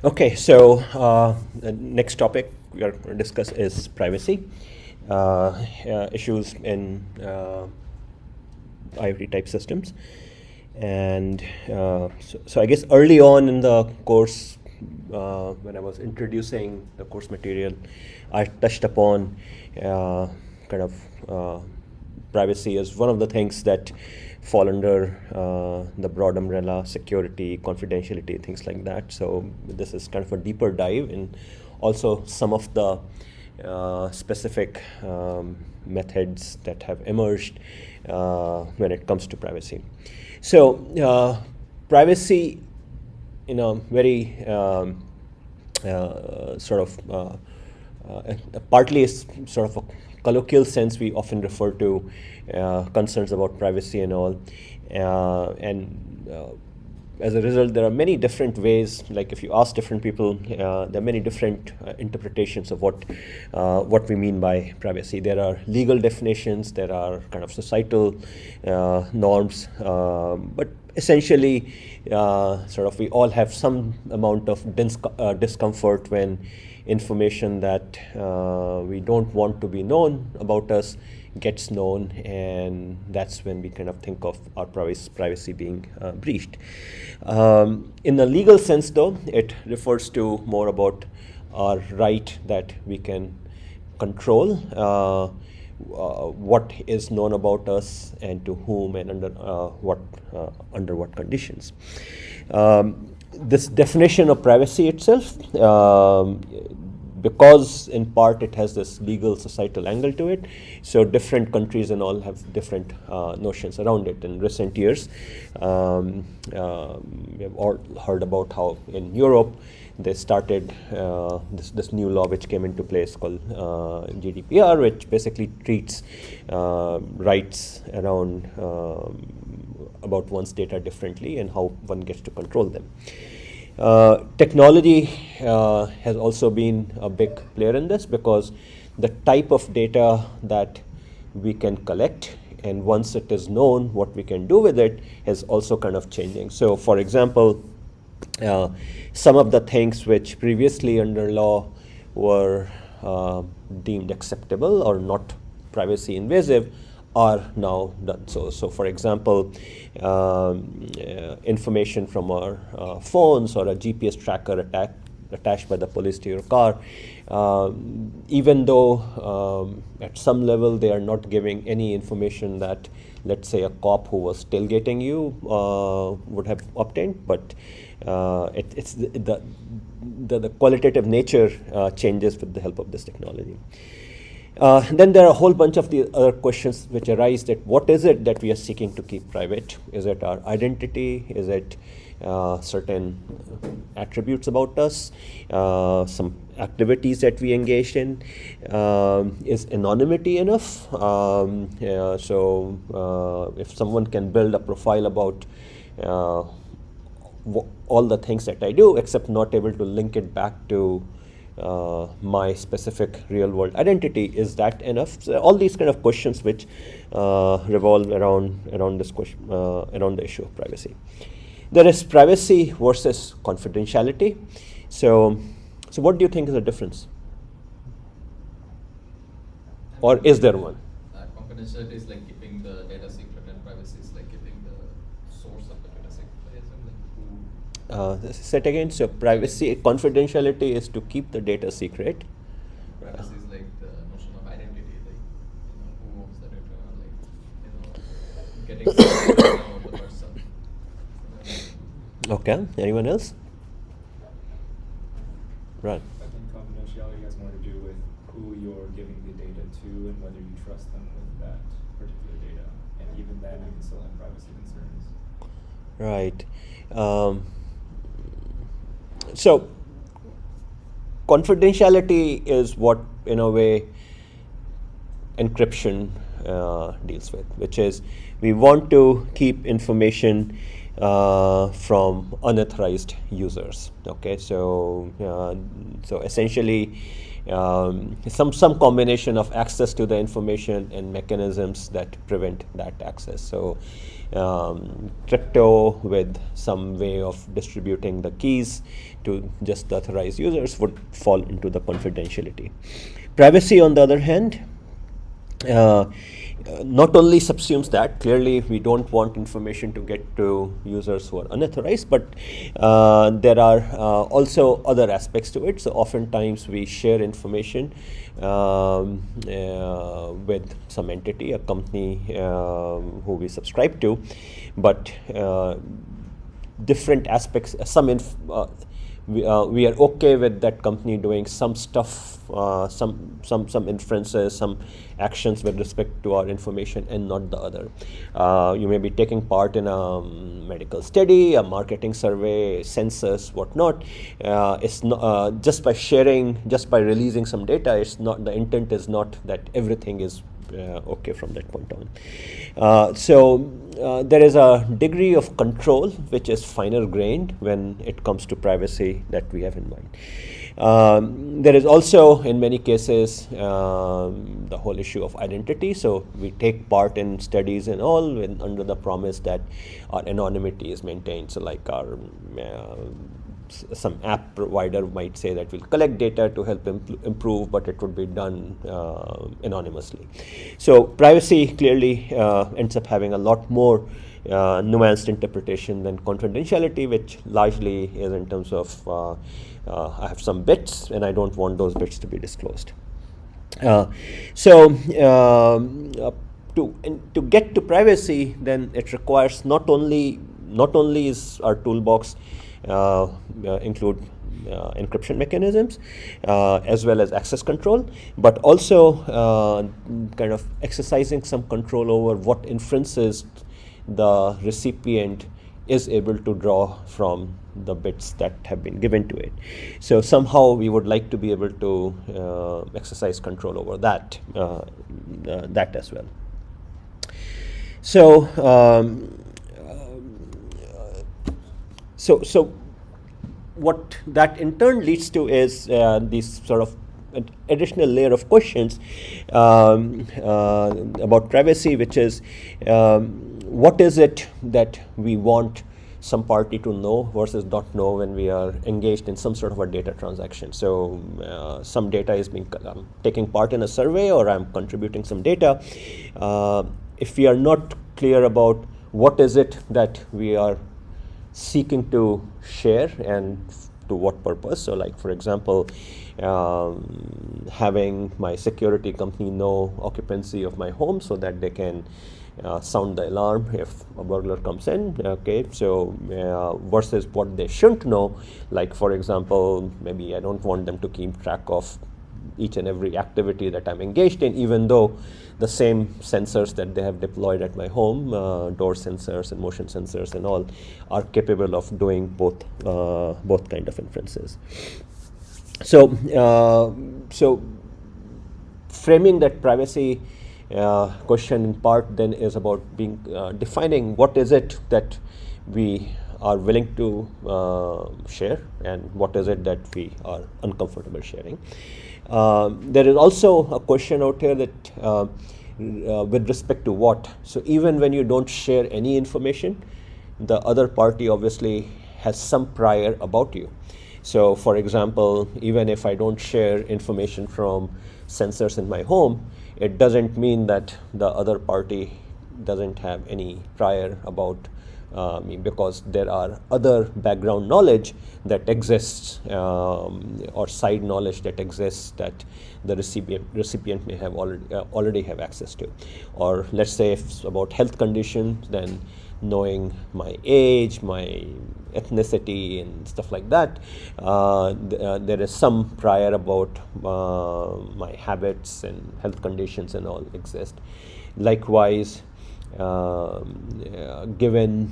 Okay, so the next topic we are going to discuss is privacy issues in IoT type systems. And so I guess early on in the course, when I was introducing the course material, I touched upon kind of privacy as one of the things that fall under the broad umbrella, security, confidentiality, things like that. So this is kind of a deeper dive in also some of the specific methods that have emerged when it comes to privacy. So privacy, in a very partly is sort of a colloquial sense, we often refer to concerns about privacy and all. As a result, there are many different ways, like if you ask different people, there are many different interpretations of what we mean by privacy. There are legal definitions, there are kind of societal norms, but essentially, sort of we all have some amount of discomfort when information that we don't want to be known about us gets known, and that's when we kind of think of our privacy being breached. In the legal sense, though, it refers to more about our right that we can control what is known about us and to whom and under what conditions. This definition of privacy itself, because in part it has this legal societal angle to it, so different countries and all have different notions around it. In recent years, we have all heard about how in Europe they started this new law which came into place called GDPR, which basically treats rights around about one's data differently and how one gets to control them. Technology has also been a big player in this, because the type of data that we can collect, and once it is known what we can do with it, is also kind of changing. So for example, some of the things which previously under law were deemed acceptable or not privacy invasive are now done. So for example, information from our phones or a GPS tracker attached by the police to your car, even though at some level they are not giving any information that, let's say, a cop who was tailgating you would have obtained, but it's the qualitative nature changes with the help of this technology. Then there are a whole bunch of the other questions which arise, that what is it that we are seeking to keep private? Is it our identity? Is it certain attributes about us? Some activities that we engaged in? Is anonymity enough? So if someone can build a profile about all the things that I do, except not able to link it back to my specific real-world identity, is that enough? So all these kind of questions which revolve around this question, around the issue of privacy. There is privacy versus confidentiality. So what do you think is the difference, or is there one? Confidentiality is like keeping the data secret, and privacy is like keeping the source of the data secret. Say it again. So privacy, confidentiality is to keep the data secret. Privacy is like the notion of identity, like who owns the data, like getting data about the person. Okay. Anyone else? Right. I think confidentiality has more to do with who you're giving the data to and whether you trust them with that particular data. And even then, you can still have privacy concerns. Right. So confidentiality is what, in a way, encryption deals with, which is we want to keep information from unauthorized users. Okay, so essentially some combination of access to the information and mechanisms that prevent that access. So crypto with some way of distributing the keys to just the authorized users would fall into the confidentiality. Privacy, on the other hand, not only subsumes that, clearly we don't want information to get to users who are unauthorized, but there are also other aspects to it. So oftentimes we share information with some entity, a company who we subscribe to, but different aspects, we are okay with that company doing some stuff, some inferences, some actions with respect to our information and not the other. You may be taking part in a medical study, a marketing survey, census, whatnot. It's not, just by sharing, just by releasing some data, it's not, the intent is not that everything is okay from that point on. So there is a degree of control which is finer grained when it comes to privacy that we have in mind. There is also, in many cases, the whole issue of identity. So we take part in studies and all under the promise that our anonymity is maintained. So like our some app provider might say that we'll collect data to help improve, but it would be done anonymously. So privacy clearly ends up having a lot more nuanced interpretation than confidentiality, which largely is in terms of I have some bits and I don't want those bits to be disclosed. To get to privacy, then it requires not only is our toolbox include encryption mechanisms as well as access control, but also kind of exercising some control over what inferences the recipient is able to draw from the bits that have been given to it. So somehow we would like to be able to exercise control over that as well. So what that in turn leads to is this sort of an additional layer of questions about privacy, which is what is it that we want some party to know versus not know when we are engaged in some sort of a data transaction. So some data is being taking part in a survey, or I'm contributing some data. If we are not clear about what is it that we are seeking to share and to what purpose. So like, for example, having my security company know occupancy of my home so that they can sound the alarm if a burglar comes in. Okay, so versus what they shouldn't know, like for example, maybe I don't want them to keep track of each and every activity that I'm engaged in, even though the same sensors that they have deployed at my home, door sensors and motion sensors and all, are capable of doing both kind of inferences. So framing that privacy question in part then is about being defining what is it that we are willing to share and what is it that we are uncomfortable sharing. There is also a question out here that with respect to what. So even when you don't share any information, the other party obviously has some prior about you. So for example, even if I don't share information from sensors in my home, it doesn't mean that the other party doesn't have any prior about me, because there are other background knowledge that exists or side knowledge that exists that the recipient may have already have access to. Or let's say if it's about health conditions, then knowing my age, my ethnicity and stuff like that, there is some prior about my habits and health conditions and all exist. Likewise, given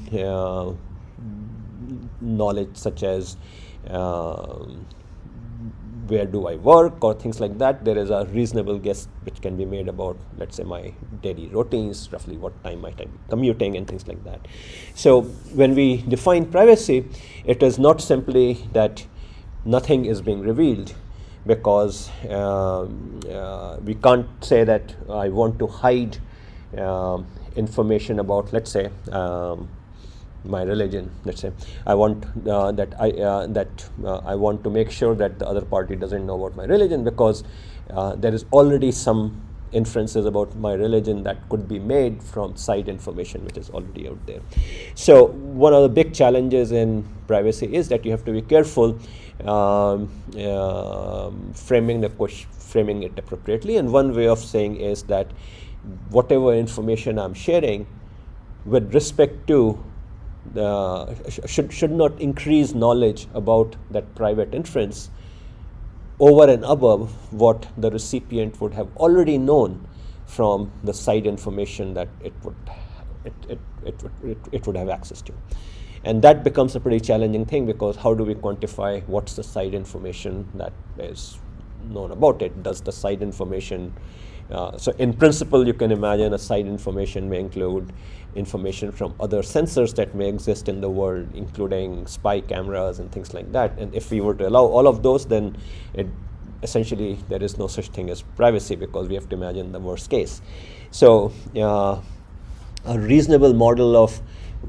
knowledge such as where do I work or things like that, there is a reasonable guess which can be made about, let's say, my daily routines, roughly what time might I be commuting and things like that. So when we define privacy, it is not simply that nothing is being revealed, because we can't say that I want to hide information about, let's say, my religion. Let's say I want I want to make sure that the other party doesn't know about my religion, because there is already some inferences about my religion that could be made from side information which is already out there. So one of the big challenges in privacy is that you have to be careful framing it appropriately. And one way of saying is that whatever information I'm sharing with respect to should not increase knowledge about that private inference over and above what the recipient would have already known from the side information that it would have access to. And that becomes a pretty challenging thing, because how do we quantify what's the side information that is known about it? Does the side information so in principle, you can imagine a side information may include information from other sensors that may exist in the world, including spy cameras and things like that. And if we were to allow all of those, then essentially there is no such thing as privacy, because we have to imagine the worst case. So a reasonable model of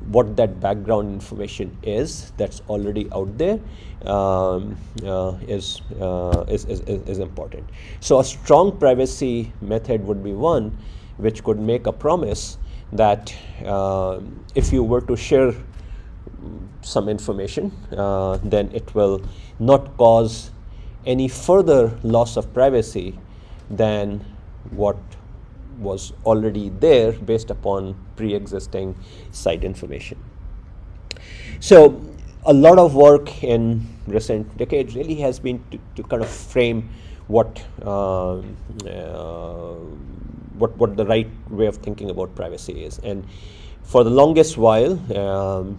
what that background information is that's already out there is important. So a strong privacy method would be one which could make a promise that if you were to share some information, then it will not cause any further loss of privacy than what was already there based upon pre-existing site information. So a lot of work in recent decades really has been to kind of frame what the right way of thinking about privacy is. And for the longest while, kind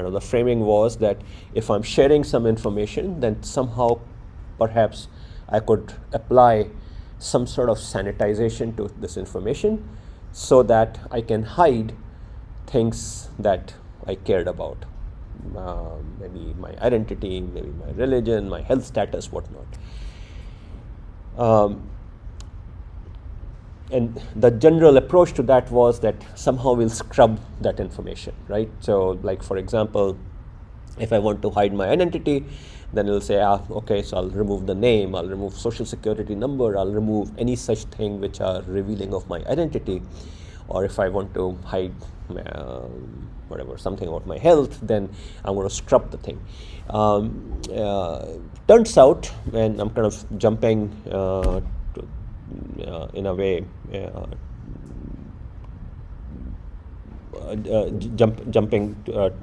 of the framing was that if I'm sharing some information, then somehow perhaps I could apply some sort of sanitization to this information so that I can hide things that I cared about, maybe my identity, maybe my religion, my health status, whatnot. And the general approach to that was that somehow we'll scrub that information, right? So like, for example, if I want to hide my identity, then it'll say, okay, so I'll remove the name, I'll remove social security number, I'll remove any such thing which are revealing of my identity. Or if I want to hide something about my health, then I'm going to scrub the thing. Turns out, and I'm kind of jumping in a way, jumping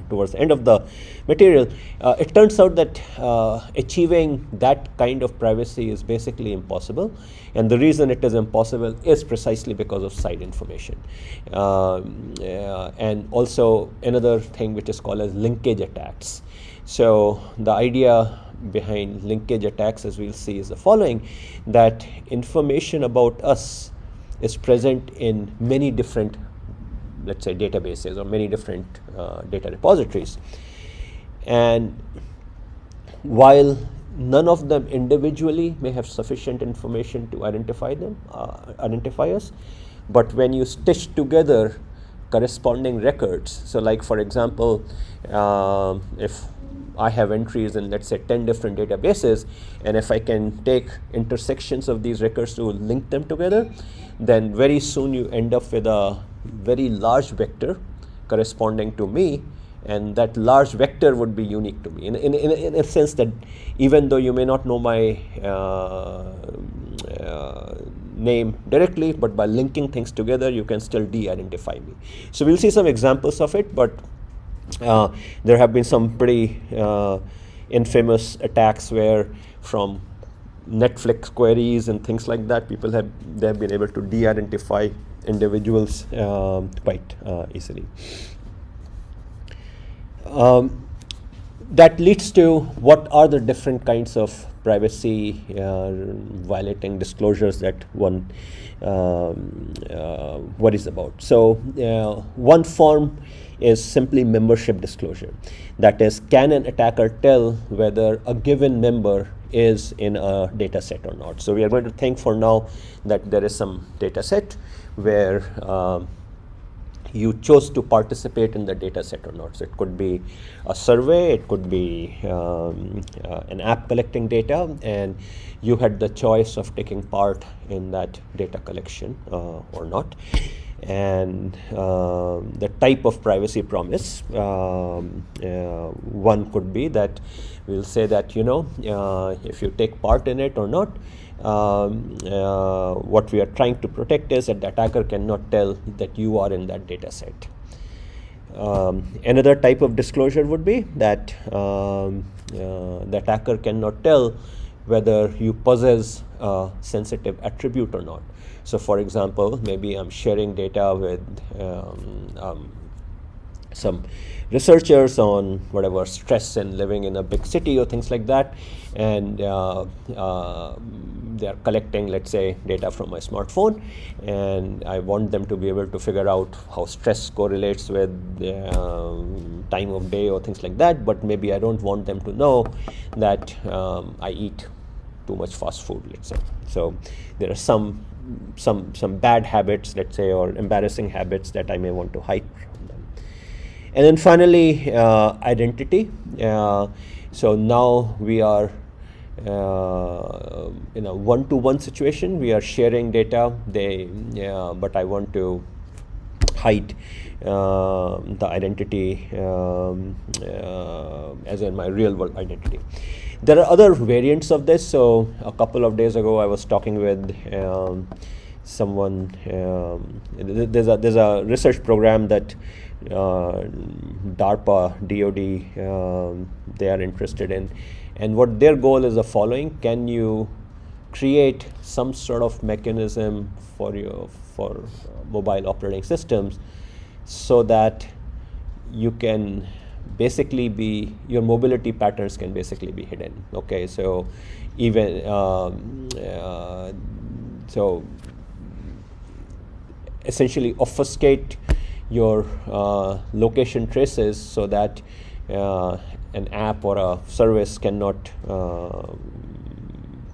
towards the end of the material, it turns out that achieving that kind of privacy is basically impossible. And the reason it is impossible is precisely because of side information. And also another thing which is called as linkage attacks. So the idea behind linkage attacks, as we'll see, is the following: that information about us is present in many different, let's say, databases or many different data repositories. And while none of them individually may have sufficient information to identify us, but when you stitch together corresponding records, so like, for example, if I have entries in, let's say, 10 different databases, and if I can take intersections of these records to link them together, then very soon you end up with a very large vector corresponding to me, and that large vector would be unique to me in a sense that even though you may not know my name directly, but by linking things together you can still de-identify me. So we'll see some examples of it, but there have been some pretty infamous attacks where, from Netflix queries and things like that, they have been able to de-identify individuals quite easily. that leads to what are the different kinds of privacy violating disclosures that one worries about. So one form is simply membership disclosure. That is, can an attacker tell whether a given member is in a data set or not? So we are going to think for now that there is some data set where you chose to participate in the data set or not. So it could be a survey, it could be an app collecting data, and you had the choice of taking part in that data collection or not. And the type of privacy promise, one could be that we'll say that, if you take part in it or not, what we are trying to protect is that the attacker cannot tell that you are in that data set. Another type of disclosure would be that the attacker cannot tell whether you possess a sensitive attribute or not. So for example, maybe I'm sharing data with some researchers on whatever stress in living in a big city or things like that, and they are collecting, let's say, data from my smartphone, and I want them to be able to figure out how stress correlates with time of day or things like that, but maybe I don't want them to know that I eat too much fast food, let's say. So there are some bad habits, let's say, or embarrassing habits that I may want to hide from them. And then finally, identity. So now we are in a one-to-one situation. We are sharing data, but I want to hide the identity as in my real-world identity. There are other variants of this. So a couple of days ago, I was talking with someone. There's a research program that DARPA, DoD, they are interested in, and what their goal is the following: can you create some sort of mechanism for mobile operating systems so that you can basically your mobility patterns can basically be hidden. Okay, so even so essentially obfuscate your location traces so that an app or a service cannot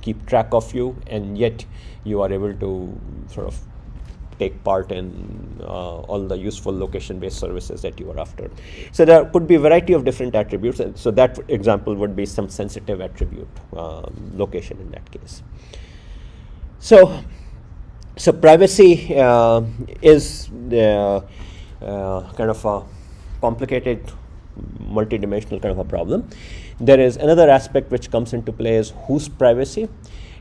keep track of you, and yet you are able to sort of take part in all the useful location-based services that you are after. So there could be a variety of different attributes. And so that example would be some sensitive attribute, location in that case. So privacy is kind of a complicated, multi-dimensional kind of a problem. There is another aspect which comes into play is whose privacy,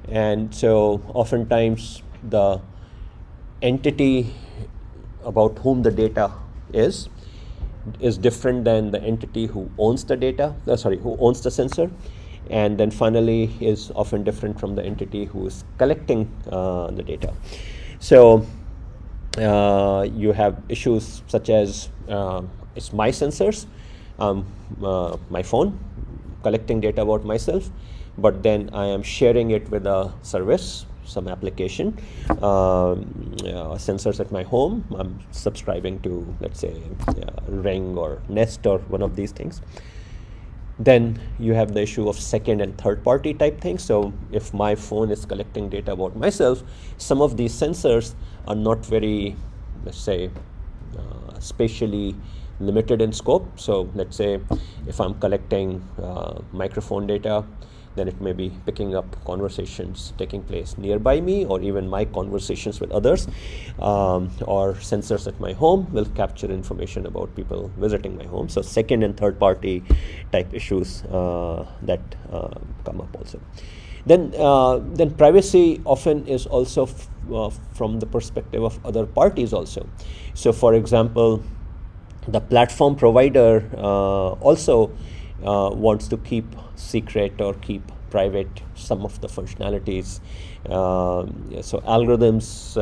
and so oftentimes the entity about whom the data is different than the entity who owns the data, who owns the sensor, and then finally is often different from the entity who is collecting the data. So you have issues such as it's my sensors, my phone collecting data about myself, but then I am sharing it with a service, some application, sensors at my home. I'm subscribing to, let's say, Ring or Nest or one of these things. Then you have the issue of second and third party type things. So if my phone is collecting data about myself, some of these sensors are not very, let's say, spatially limited in scope. So let's say if I'm collecting microphone data, then it may be picking up conversations taking place nearby me, or even my conversations with others, or sensors at my home will capture information about people visiting my home. So second and third party type issues that come up also. Then privacy often is also from the perspective of other parties also. So for example, the platform provider also wants to keep secret or keep private some of the functionalities. So algorithms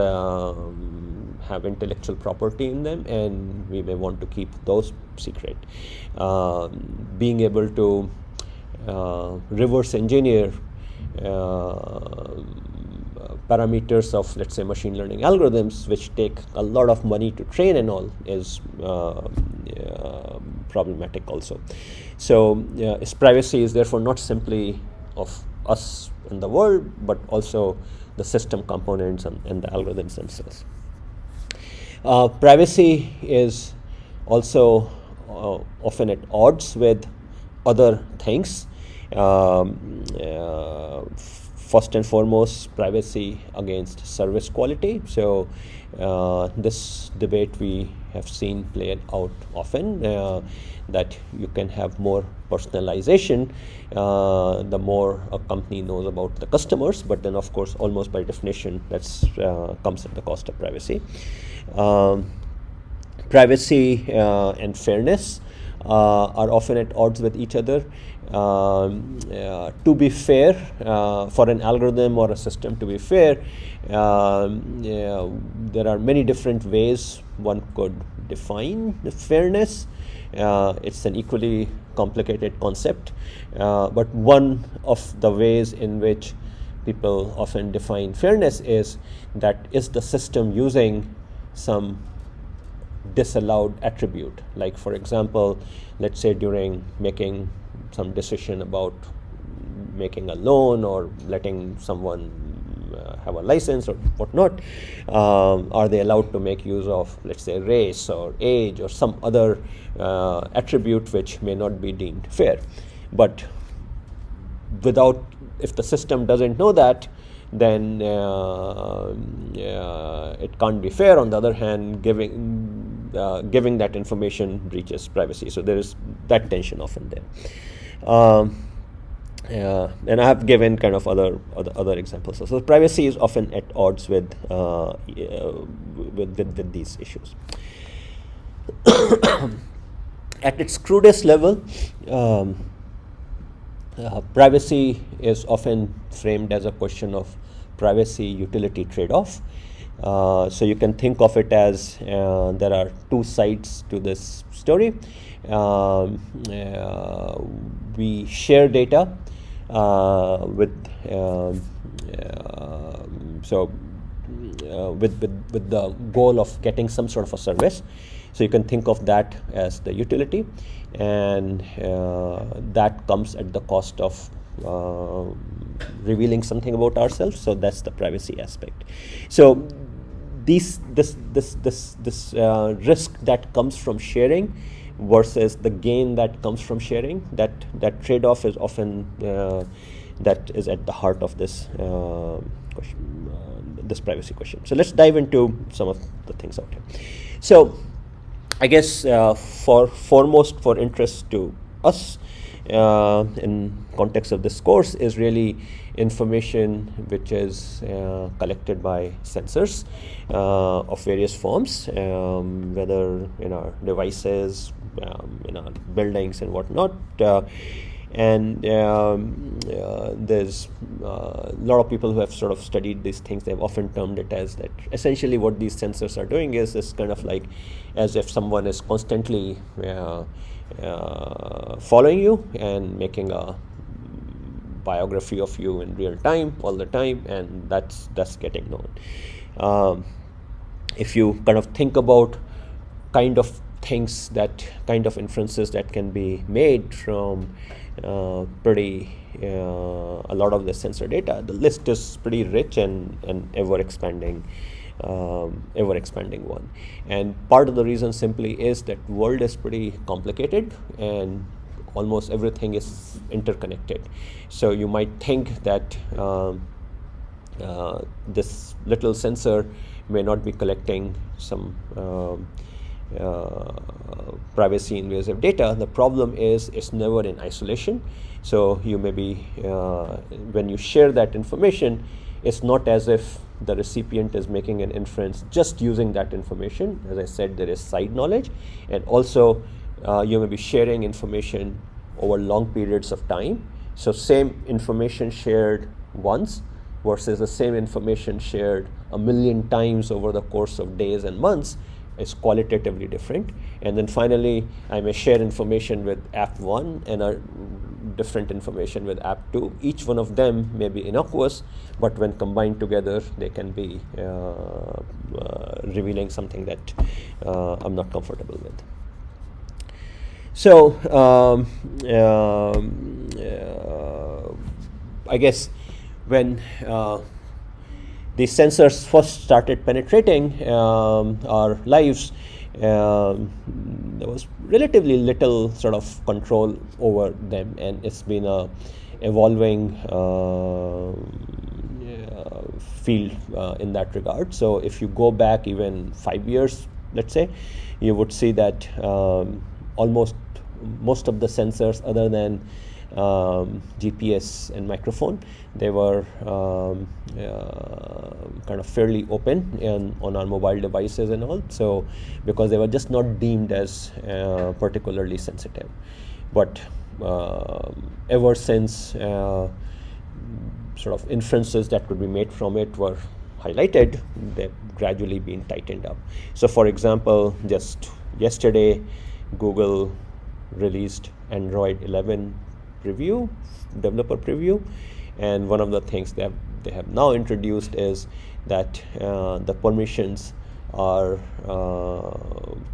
have intellectual property in them, and we may want to keep those secret. Being able to reverse engineer parameters of, let's say, machine learning algorithms, which take a lot of money to train and all, is problematic also. So its privacy is therefore not simply of us in the world, but also the system components and the algorithms themselves. Privacy is also often at odds with other things. First and foremost, privacy against service quality. So this debate we have seen played out often, that you can have more personalization the more a company knows about the customers, but then of course almost by definition that's comes at the cost of privacy. Privacy and fairness are often at odds with each other. To be fair, for an algorithm or a system to be fair, there are many different ways one could define the fairness. It's an equally complicated concept, but one of the ways in which people often define fairness is that is the system using some disallowed attribute. Like, for example, let's say during making some decision about making a loan or letting someone have a license or whatnot, are they allowed to make use of, let's say, race or age or some other attribute which may not be deemed fair? But if the system doesn't know that, then it can't be fair. On the other hand, giving that information breaches privacy. So there is that tension often there. And I have given kind of other examples. So privacy is often at odds with these issues. At its crudest level, privacy is often framed as a question of privacy utility trade-off. So you can think of it as there are two sides to this story. We share data with the goal of getting some sort of a service. So you can think of that as the utility, and that comes at the cost of revealing something about ourselves. So that's the privacy aspect. So this risk that comes from sharing versus the gain that comes from sharing, that trade-off is often that is at the heart of this question, this privacy question. So let's dive into some of the things out here. So I guess for interest to us in context of this course is really information which is collected by sensors of various forms, whether in our devices, in our buildings and whatnot. And there's a lot of people who have sort of studied these things. They've often termed it as that essentially what these sensors are doing is kind of like as if someone is constantly following you and making a biography of you in real time all the time, and that's getting known. If you kind of think about kind of things, that kind of inferences that can be made from a lot of the sensor data, the list is pretty rich and ever expanding one. And part of the reason simply is that world is pretty complicated and almost everything is interconnected. So you might think that this little sensor may not be collecting some privacy invasive data. The problem is it's never in isolation. So you may be, when you share that information, it's not as if the recipient is making an inference just using that information. As I said, there is side knowledge, and also you may be sharing information over long periods of time. So same information shared once versus the same information shared 1,000,000 times over the course of days and months is qualitatively different. And then finally, I may share information with app 1 and a different information with app 2. Each one of them may be innocuous, but when combined together, they can be revealing something that I'm not comfortable with. So I guess when these sensors first started penetrating our lives, there was relatively little sort of control over them, and it's been a evolving field in that regard. So if you go back even 5 years, let's say, you would see that most of the sensors other than GPS and microphone, they were kind of fairly open on our mobile devices and all. So because they were just not deemed as particularly sensitive. But ever since sort of inferences that could be made from it were highlighted, they've gradually been tightened up. So for example, just yesterday, Google released Android 11 preview, developer preview, and one of the things that they have now introduced is that the permissions are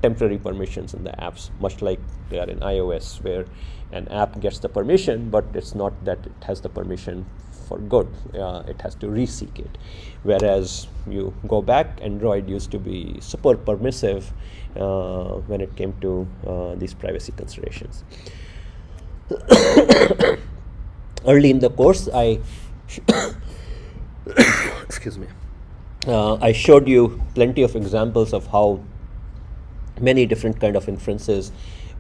temporary permissions in the apps, much like they are in iOS, where an app gets the permission, but it's not that it has the permission for good. It has to reseek it. Whereas you go back, Android used to be super permissive when it came to these privacy considerations. Early in the course, excuse me, I showed you plenty of examples of how many different kind of inferences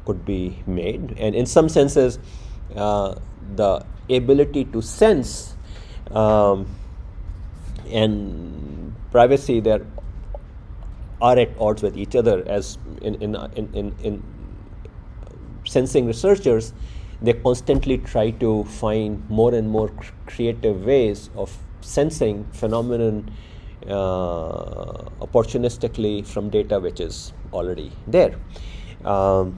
could be made, and in some senses, the ability to sense and privacy there are at odds with each other. As in sensing researchers, they constantly try to find more and more creative ways of sensing phenomenon opportunistically from data which is already there. So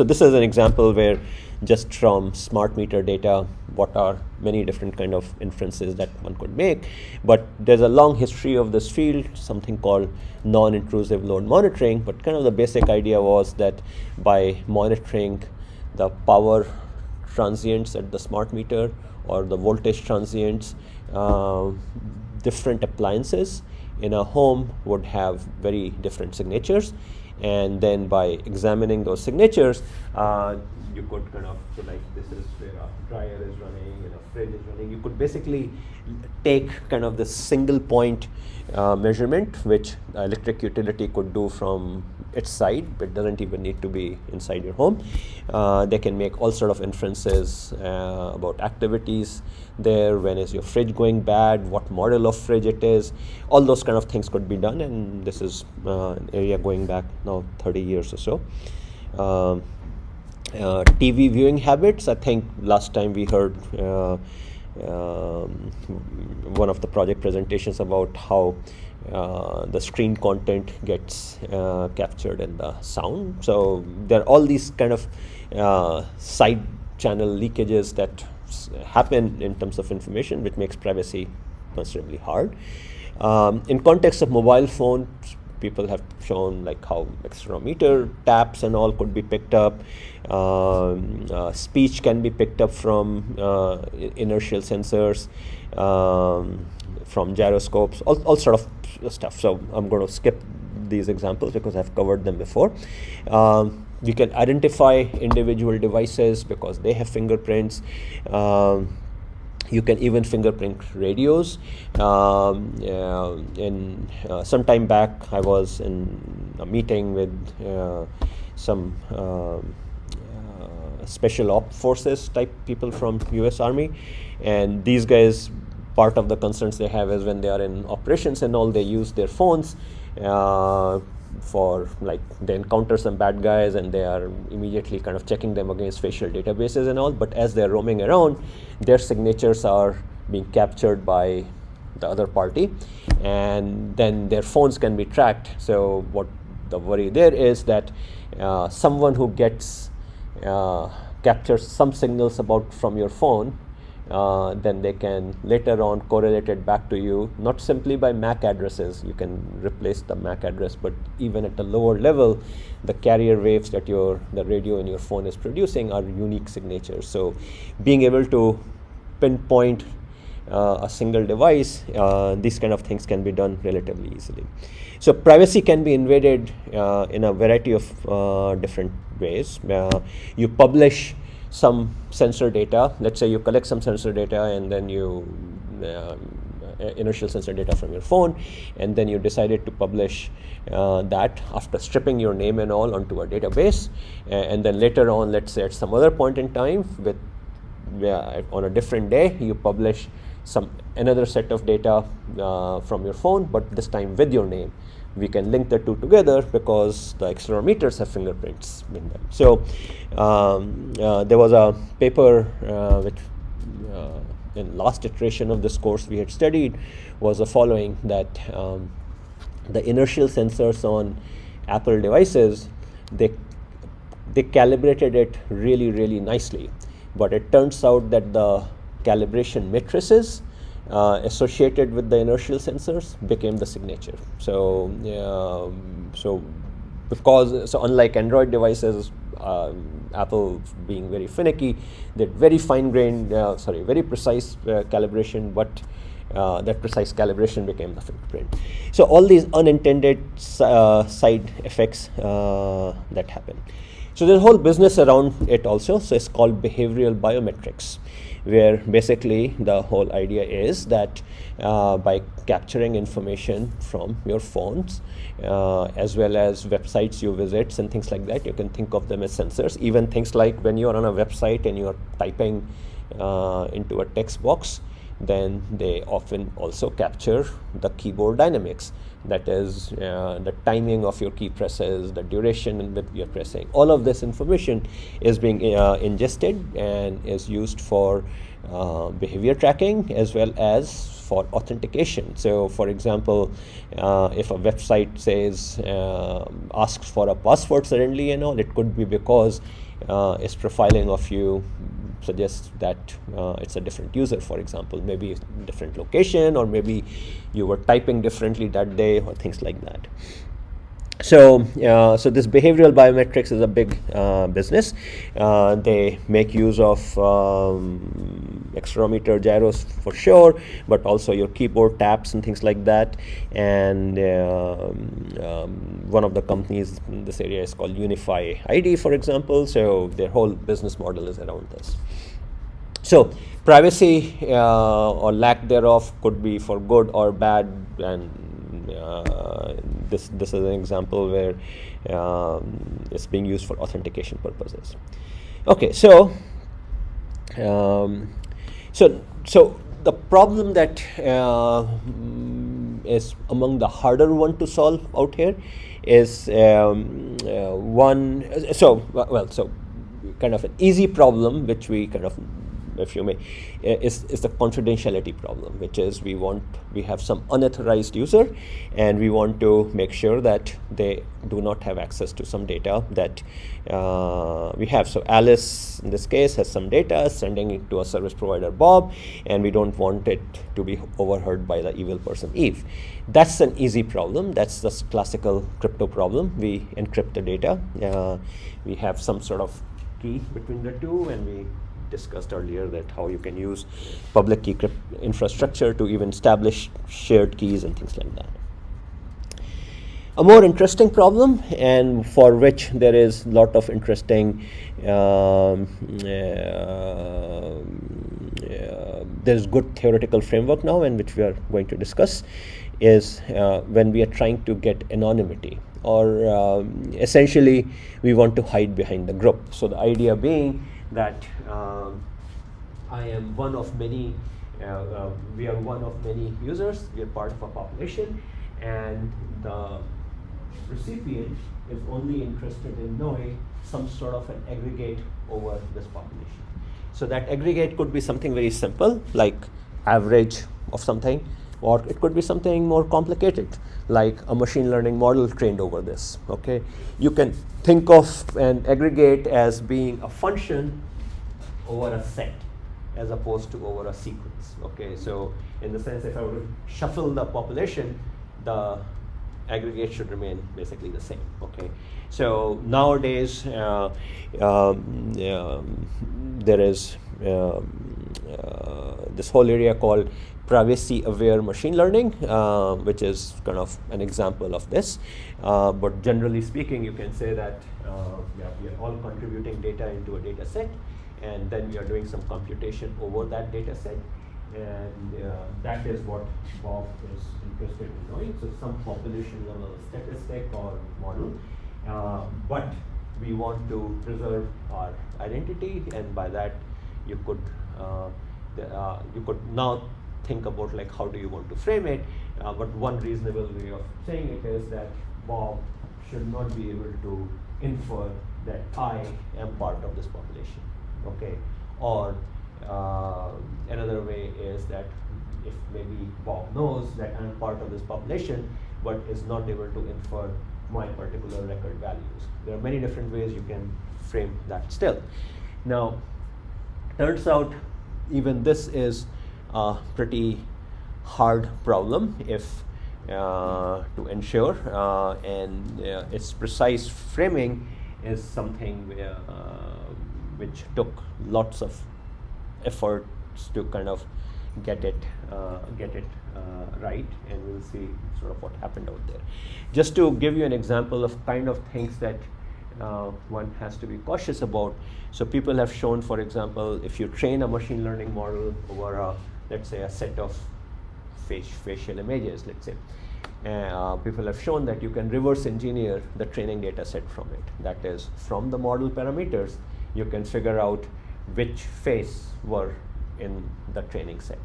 this is an example where just from smart meter data, what are many different kind of inferences that one could make. But there's a long history of this field, something called non-intrusive load monitoring. But kind of the basic idea was that by monitoring the power transients at the smart meter or the voltage transients, different appliances in a home would have very different signatures. And then by examining those signatures, you could kind of, so like this is where a dryer is running and a fridge is running. You could basically take kind of this single point measurement, which electric utility could do from its side, but doesn't even need to be inside your home. They can make all sort of inferences about activities there. When is your fridge going bad? What model of fridge it is? All those kind of things could be done, and this is an area going back now 30 years or so. TV viewing habits, I think last time we heard one of the project presentations about how the screen content gets captured in the sound. So there are all these kind of side channel leakages that happen in terms of information, which makes privacy considerably hard. In context of mobile phones, people have shown like how accelerometer taps and all could be picked up. Speech can be picked up from inertial sensors, from gyroscopes, all sort of stuff. So I'm going to skip these examples because I've covered them before. You can identify individual devices because they have fingerprints. You can even fingerprint radios. Some time back, I was in a meeting with some special op forces type people from US Army, and these guys, part of the concerns they have is when they are in operations and all, they use their phones for like they encounter some bad guys and they are immediately kind of checking them against facial databases and all, but as they're roaming around, their signatures are being captured by the other party, and then their phones can be tracked. So what the worry there is that someone who gets captures some signals about from your phone, then they can later on correlate it back to you, not simply by MAC addresses. You can replace the MAC address, but even at a lower level, the carrier waves that the radio in your phone is producing are unique signatures. So being able to pinpoint a single device, these kind of things can be done relatively easily. So privacy can be invaded in a variety of different ways. You publish some sensor data. Let's say you collect some sensor data and then you inertial sensor data from your phone, and then you decided to publish that after stripping your name and all onto a database, and then later on, let's say at some other point in time, with on a different day, you publish another set of data from your phone, but this time with your name. We can link the two together because the accelerometers have fingerprints in them. So there was a paper which in last iteration of this course we had studied was the following, that the inertial sensors on Apple devices, they calibrated it really, really nicely. But it turns out that the calibration matrices associated with the inertial sensors became the signature. So unlike Android devices, Apple being very finicky, did very very precise calibration, but that precise calibration became the fingerprint. So all these unintended side effects that happen. So there's a whole business around it also. So it's called behavioral biometrics, where basically the whole idea is that by capturing information from your phones, as well as websites you visit and things like that, you can think of them as sensors. Even things like when you're on a website and you're typing into a text box, then they often also capture the keyboard dynamics. That is the timing of your key presses, the duration that you're pressing. All of this information is being ingested and is used for behavior tracking as well as for authentication. So for example, if a website says asks for a password suddenly and all, it could be because its profiling of you suggests that it's a different user, for example, maybe a different location, or maybe you were typing differently that day, or things like that. So, so this behavioral biometrics is a big business. They make use of accelerometer gyros for sure, but also your keyboard taps and things like that. And one of the companies in this area is called UnifyID, for example. So their whole business model is around this. So privacy or lack thereof could be for good or bad, and this is an example where it's being used for authentication purposes. Okay, so so the problem that is among the harder one to solve out here is so kind of an easy problem, which we kind of, if you may, is the confidentiality problem, which is we have some unauthorized user, and we want to make sure that they do not have access to some data that we have. So Alice, in this case, has some data, sending it to a service provider, Bob, and we don't want it to be overheard by the evil person, Eve. That's an easy problem. That's the classical crypto problem. We encrypt the data. We have some sort of key between the two, and we discussed earlier that how you can use public key infrastructure to even establish shared keys and things like that. A more interesting problem, and for which there is a lot of interesting, there's good theoretical framework now, and which we are going to discuss, is when we are trying to get anonymity, or essentially we want to hide behind the group. So the idea being that I am one of many, we are one of many users, we are part of a population, and the recipient is only interested in knowing some sort of an aggregate over this population. So that aggregate could be something very simple, like average of something, or it could be something more complicated, like a machine learning model trained over this. Okay, you can think of an aggregate as being a function over a set, as opposed to over a sequence. Okay, so in the sense, if I were to shuffle the population, the aggregate should remain basically the same. Okay, so nowadays there is this whole area called privacy-aware machine learning, which is kind of an example of this. But generally speaking, you can say that we are all contributing data into a data set, and then we are doing some computation over that data set. And that is what Bob is interested in knowing. So some population level statistic or model, but we want to preserve our identity, and by that you could now think about like how do you want to frame it. But one reasonable way of saying it is that Bob should not be able to infer that I am part of this population. Okay, or another way is that if maybe Bob knows that I'm part of this population, but is not able to infer my particular record values. There are many different ways you can frame that still. Now, turns out even this is a pretty hard problem if to ensure, and its precise framing is something which took lots of efforts to kind of get it right, and we'll see sort of what happened out there. Just to give you an example of kind of things that one has to be cautious about. So people have shown, for example, if you train a machine learning model over let's say a set of facial images, let's say, people have shown that you can reverse engineer the training data set from it. That is, from the model parameters, you can figure out which face were in the training set.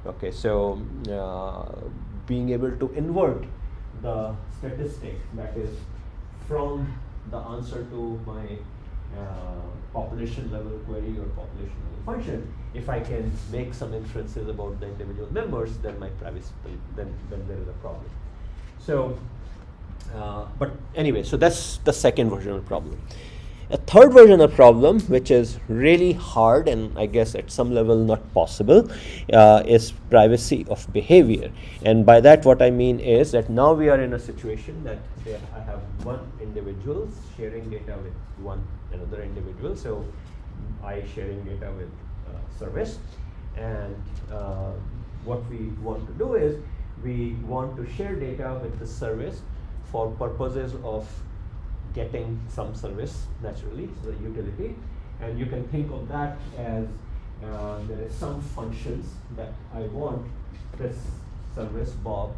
Okay, so being able to invert the statistic, that is from the answer to my population level query or population level function, if I can make some inferences about the individual members, then my privacy, then there is a problem. So, but anyway, so that's the second version of the problem. A third version of the problem, which is really hard and I guess at some level not possible, is privacy of behavior. And by that what I mean is that now we are in a situation that I have one individual sharing data with another individual. So I sharing data with service, and what we want to do is we want to share data with the service for purposes of getting some service, naturally, so the utility. And you can think of that as there is some functions that I want this service Bob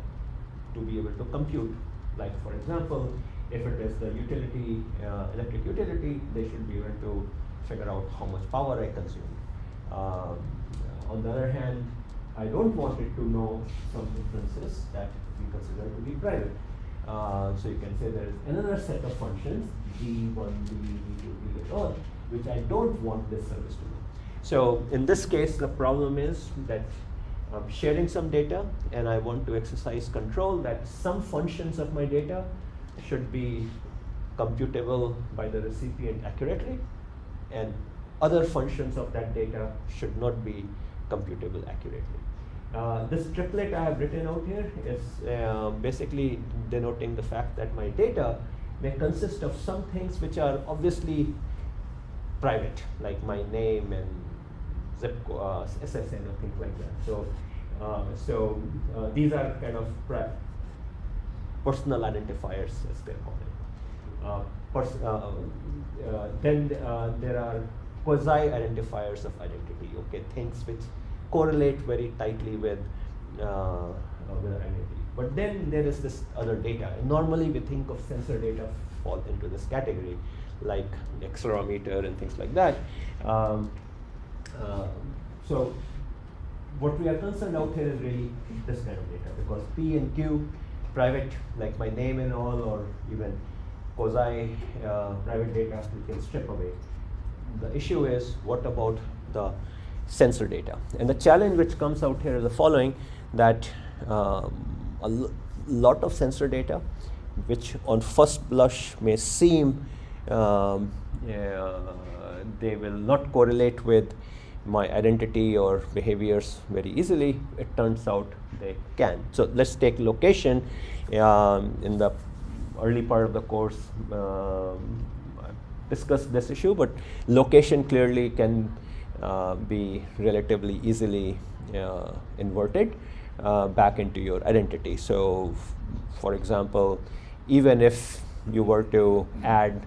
to be able to compute. Like for example, if it is the utility, electric utility, they should be able to figure out how much power I consumed. On the other hand, I don't want it to know some inferences that we consider to be private. So you can say there is another set of functions, D1, D2, D, which I don't want this service to know. So in this case, the problem is that I'm sharing some data, and I want to exercise control that some functions of my data should be computable by the recipient accurately, and other functions of that data should not be computable accurately. This triplet I have written out here is basically denoting the fact that my data may consist of some things which are obviously private, like my name and zip code, SSN, and things like that. So, these are kind of personal identifiers, as they're called. Then there are quasi-identifiers of identity. Okay, things which correlate very tightly with identity. But then there is this other data. And normally we think of sensor data fall into this category, like accelerometer and things like that. So what we are concerned out here is really this kind of data, because P and Q private, like my name and all, or even quasi private data, you can strip away. The issue is, what about the sensor data? And the challenge which comes out here is the following, that lot of sensor data, which on first blush may seem they will not correlate with my identity or behaviors very easily, it turns out they can. So let's take location. In the early part of the course, I discussed this issue, but location clearly can be relatively easily inverted back into your identity. So for example, even if you were to add,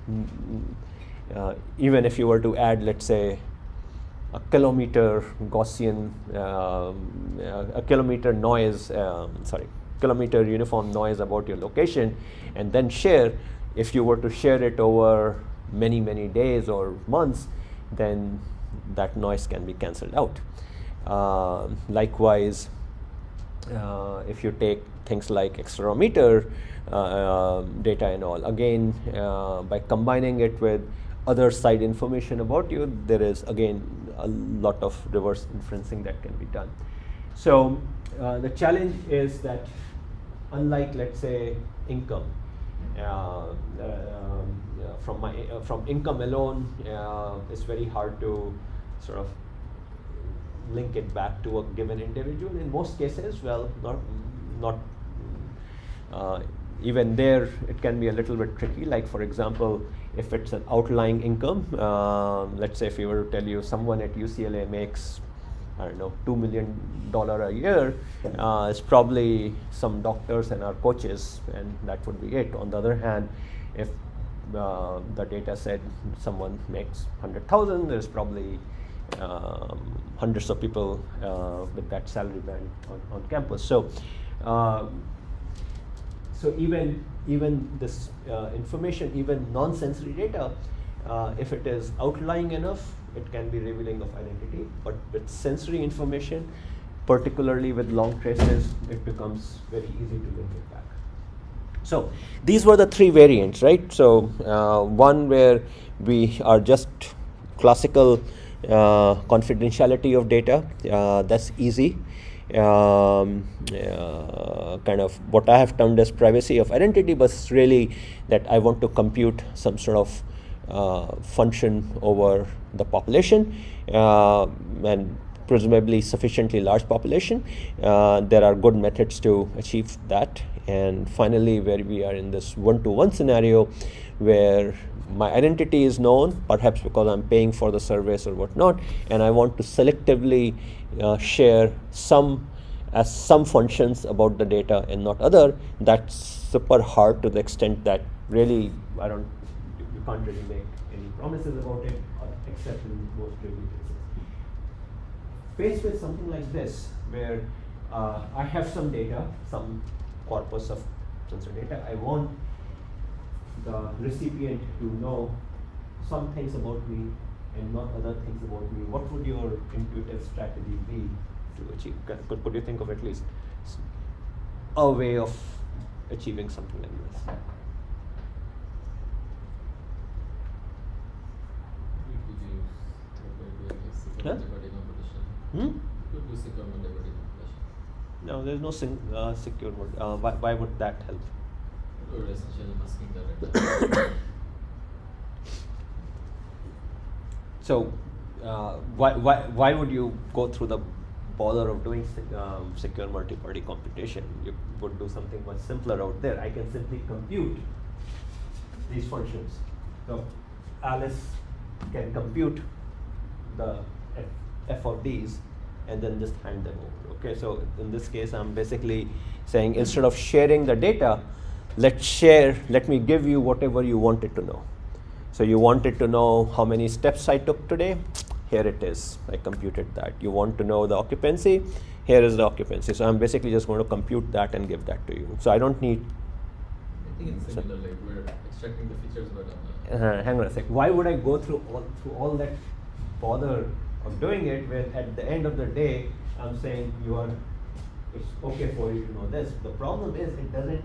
let's say, a kilometer Gaussian, a kilometer noise, kilometer uniform noise about your location, and then share, if you were to share it over many, many days or months, then that noise can be cancelled out. Likewise, if you take things like accelerometer data and all, again, by combining it with other side information about you, there is again a lot of reverse inferencing that can be done. So the challenge is that, unlike, let's say, income, from income alone, it's very hard to sort of link it back to a given individual. In most cases, well, not even there, it can be a little bit tricky. Like, for example, if it's an outlying income, let's say if we were to tell you someone at UCLA makes, I don't know, $2 million a year, it's probably some doctors and our coaches, and that would be it. On the other hand, if the data said someone makes 100,000, there's probably hundreds of people with that salary band on campus. So, so even this information, even non-sensory data, if it is outlying enough, it can be revealing of identity. But with sensory information, particularly with long traces, it becomes very easy to link it back. So these were the three variants, right? So one where we are just classical confidentiality of data, that's easy. Kind of what I have termed as privacy of identity, but it's really that I want to compute some sort of function over the population, and presumably sufficiently large population. There are good methods to achieve that. And finally, where we are in this one-to-one scenario, where my identity is known, perhaps because I'm paying for the service or whatnot, and I want to selectively share some functions about the data and not other. That's super hard to the extent that really you can't really make any promises about it, except in most trivial cases. Faced with something like this, where I have some data, some corpus of sensor data, I want the recipient to know some things about me and not other things about me. What would your intuitive strategy be to achieve? Could you think of at least a way of achieving something like this? Huh? No, there's no secure mode. Why would that help? So, why would you go through the bother of doing secure multi-party computation? You would do something much simpler out there. I can simply compute these functions. So, Alice can compute the f of these and then just hand them over. Okay, so in this case, I'm basically saying, instead of sharing the data, let me give you whatever you wanted to know. So you wanted to know how many steps I took today? Here it is, I computed that. You want to know the occupancy? Here is the occupancy. So I'm basically just going to compute that and give that to you. So I don't need. I think it's similar, like we're extracting the features, but hang on a sec. Why would I go through all that bother of doing it when at the end of the day I'm saying you are it's okay for you to know this. The problem is it doesn't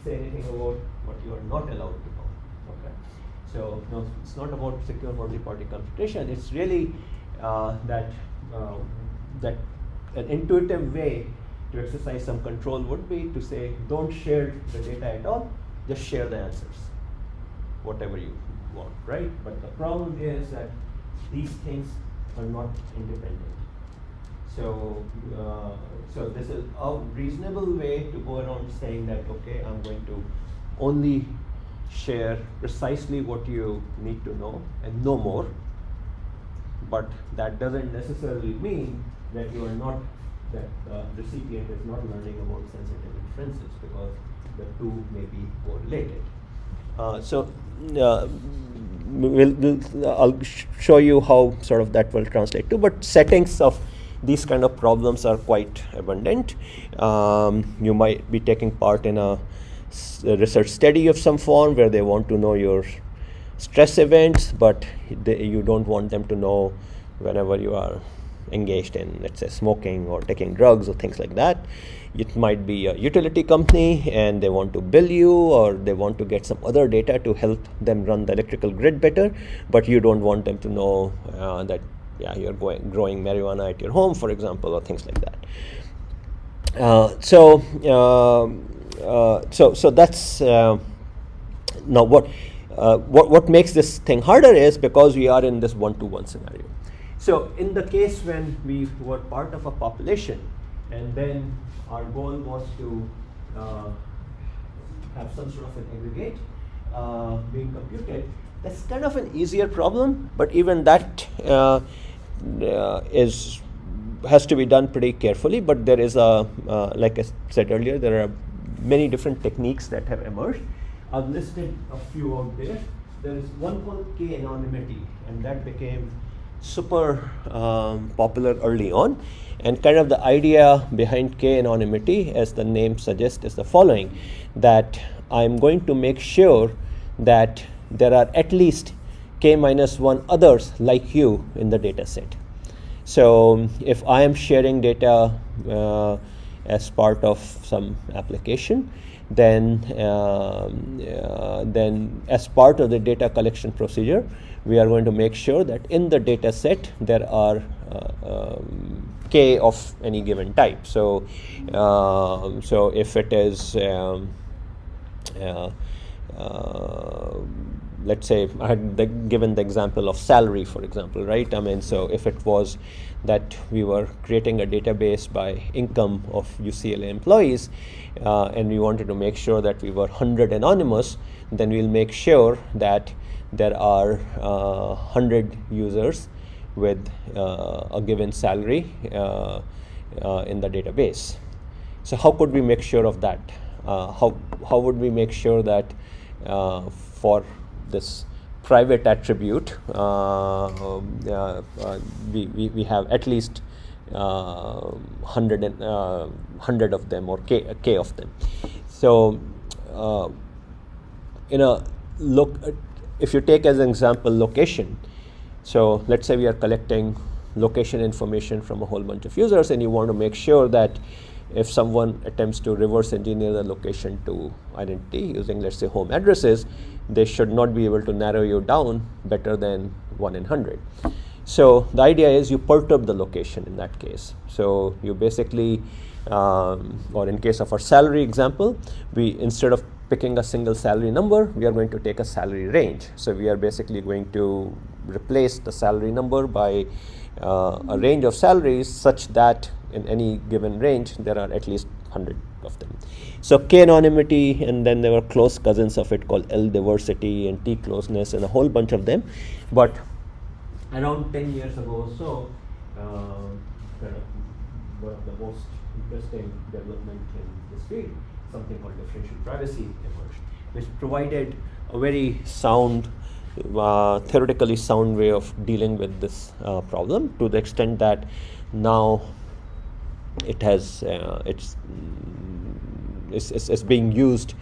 say anything about what you are not allowed to know. Okay, so no, it's not about secure multi-party computation. It's really that an intuitive way to exercise some control would be to say, don't share the data at all, just share the answers, whatever you want, right? But the problem is that these things are not independent. So, so this is a reasonable way to go around saying that, okay, I'm going to only share precisely what you need to know and no more. But that doesn't necessarily mean that you are not, that the recipient is not learning about sensitive inferences, because the two may be correlated. I'll show you how sort of that will translate to, but settings of these kind of problems are quite abundant. You might be taking part in a research study of some form where they want to know your stress events, but you don't want them to know whenever you are engaged in, let's say, smoking or taking drugs or things like that. It might be a utility company and they want to bill you, or they want to get some other data to help them run the electrical grid better, but you don't want them to know that you're growing marijuana at your home, for example, or things like that. So that's now what makes this thing harder is because we are in this one-to-one scenario. So in the case when we were part of a population, and then our goal was to have some sort of an aggregate being computed, that's kind of an easier problem, but even that has to be done pretty carefully. But there is like I said earlier, there are many different techniques that have emerged. I've listed a few out there. There is one called k-anonymity, and that became super popular early on. And kind of the idea behind k-anonymity, as the name suggests, is the following: that I'm going to make sure that there are at least k-1 others like you in the data set. So if I am sharing data as part of some application, then as part of the data collection procedure, we are going to make sure that in the data set there are k of any given type. So so if it is let's say I had given the example of salary, for example, right? I mean, so if it was that we were creating a database by income of UCLA employees, and we wanted to make sure that we were 100 anonymous, then we'll make sure that there are 100 users with a given salary in the database. So how could we make sure of that? How would we make sure that for this private attribute we have at least 100 of them, or k of them? So if you take as an example location, so let's say we are collecting location information from a whole bunch of users, and you want to make sure that if someone attempts to reverse engineer the location to identity using, let's say, home addresses, they should not be able to narrow you down better than 1 in 100. So the idea is you perturb the location in that case. So you basically, or in case of our salary example, we, instead of picking a single salary number, we are going to take a salary range. So we are basically going to replace the salary number by a range of salaries such that in any given range there are at least 100 of them. So k-anonymity, and then there were close cousins of it called L-diversity and T-closeness and a whole bunch of them. But around 10 years ago or so, kind of one of the most interesting development in this field, something called differential privacy emerged, which provided a very sound, theoretically sound way of dealing with this problem, to the extent that now it has it's being used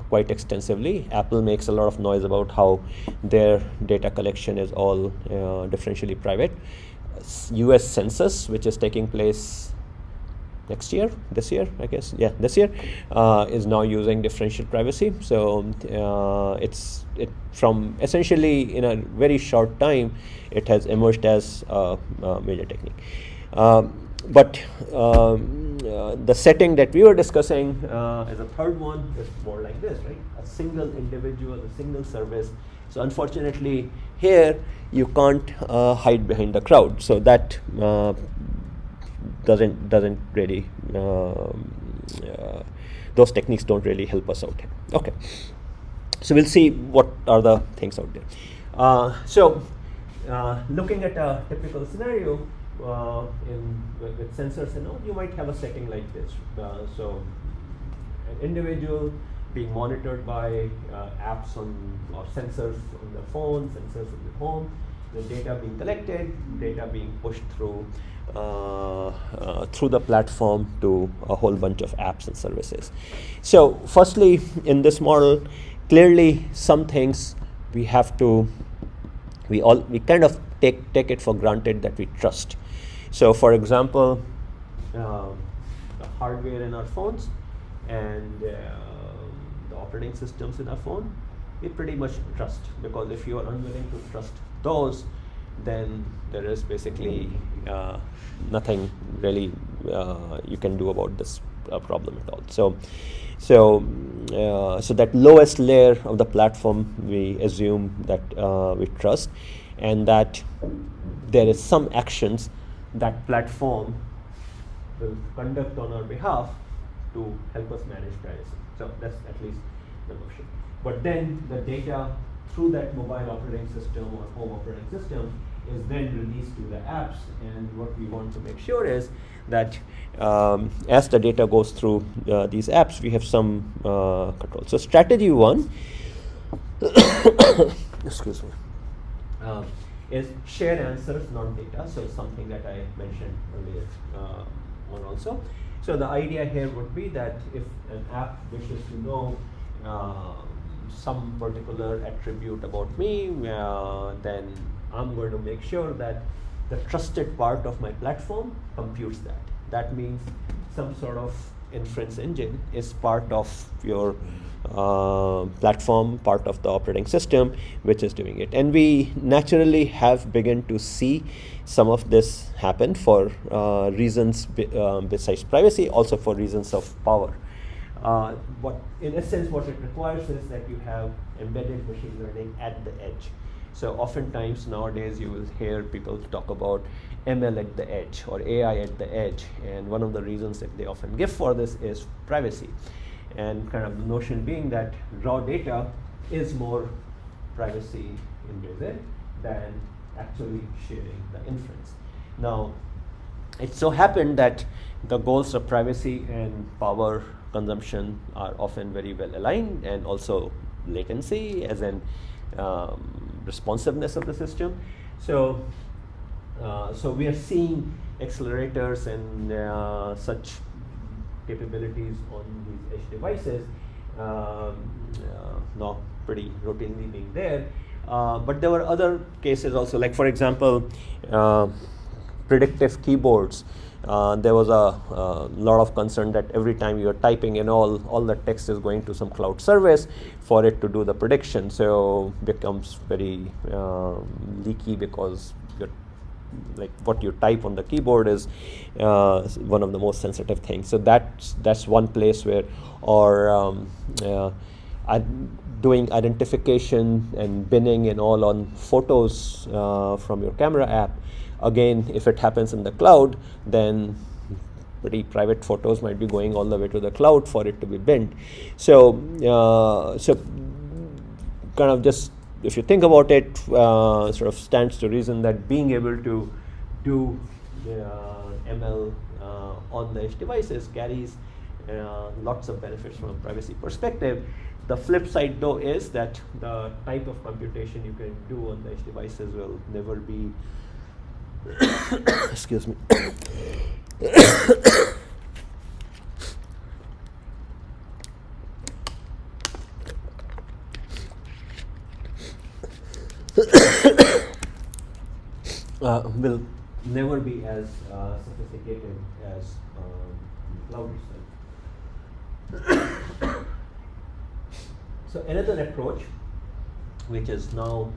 quite extensively. Apple makes a lot of noise about how their data collection is all differentially private. US census, which is taking place this year, I guess, this year, is now using differential privacy. So it's from essentially in a very short time, it has emerged as a major technique. But the setting that we were discussing as a third one is more like this, right? A single individual, a single service. So unfortunately, here you can't hide behind the crowd. So that doesn't really those techniques don't really help us out here. Okay, so we'll see what are the things out there. Looking at a typical scenario with sensors and all, you might have a setting like this. So an individual being monitored by apps or sensors on the phone, sensors in the home, the data being collected, data being pushed through the platform to a whole bunch of apps and services. So firstly, in this model, clearly some things we kind of take it for granted that we trust. So for example, the hardware in our phones and the operating systems in our phone, we pretty much trust, because if you are unwilling to trust those, then there is basically nothing really you can do about this problem at all. So that lowest layer of the platform, we assume that we trust, and that there is some actions that platform will conduct on our behalf to help us manage privacy. So that's at least the notion. But then the data through that mobile operating system or home operating system is then released to the apps, and what we want to make sure is that as the data goes through these apps, we have some control. So strategy one excuse me, is share answers, not data. So something that I mentioned earlier on also. So the idea here would be that if an app wishes to know some particular attribute about me, then I'm going to make sure that the trusted part of my platform computes that. That means some sort of inference engine is part of your platform, part of the operating system, which is doing it. And we naturally have begun to see some of this happen for reasons besides privacy, also for reasons of power. But in essence, what it requires is that you have embedded machine learning at the edge. So oftentimes nowadays you will hear people talk about ML at the edge or AI at the edge, and one of the reasons that they often give for this is privacy, and kind of the notion being that raw data is more privacy invasive than actually sharing the inference. Now, it so happened that the goals of privacy and power consumption are often very well aligned, and also latency as in responsiveness of the system. So we are seeing accelerators and such capabilities on these edge devices now pretty routinely being there. But there were other cases also, like for example, predictive keyboards. There was a lot of concern that every time you are typing in, all the text is going to some cloud service for it to do the prediction. So becomes very leaky, because like what you type on the keyboard is one of the most sensitive things. So that's one place where, or doing identification and binning and all on photos from your camera app. Again, if it happens in the cloud, then pretty private photos might be going all the way to the cloud for it to be binned. So kind of just, if you think about it, sort of stands to reason that being able to do ML on the edge devices carries lots of benefits from a privacy perspective. The flip side, though, is that the type of computation you can do on the edge devices will never be excuse me. Will never be as sophisticated as cloud itself. So another approach, which is now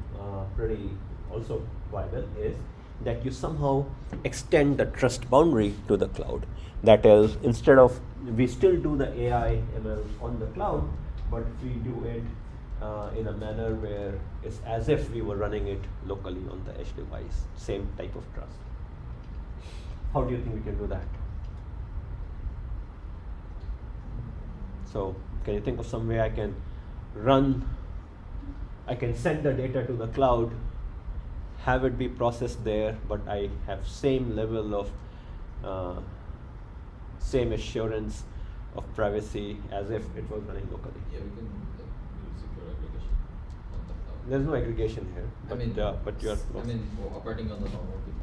pretty also viable, is that you somehow extend the trust boundary to the cloud. That is, instead of, we still do the AI ML on the cloud, but we do it in a manner where it's as if we were running it locally on the edge device, same type of trust. How do you think we can do that? So can you think of some way I can send the data to the cloud, have it be processed there, but I have same level of same assurance of privacy as if it was running locally? Yeah, we can do secure aggregation on the cloud. There's no aggregation here, but you're operating on the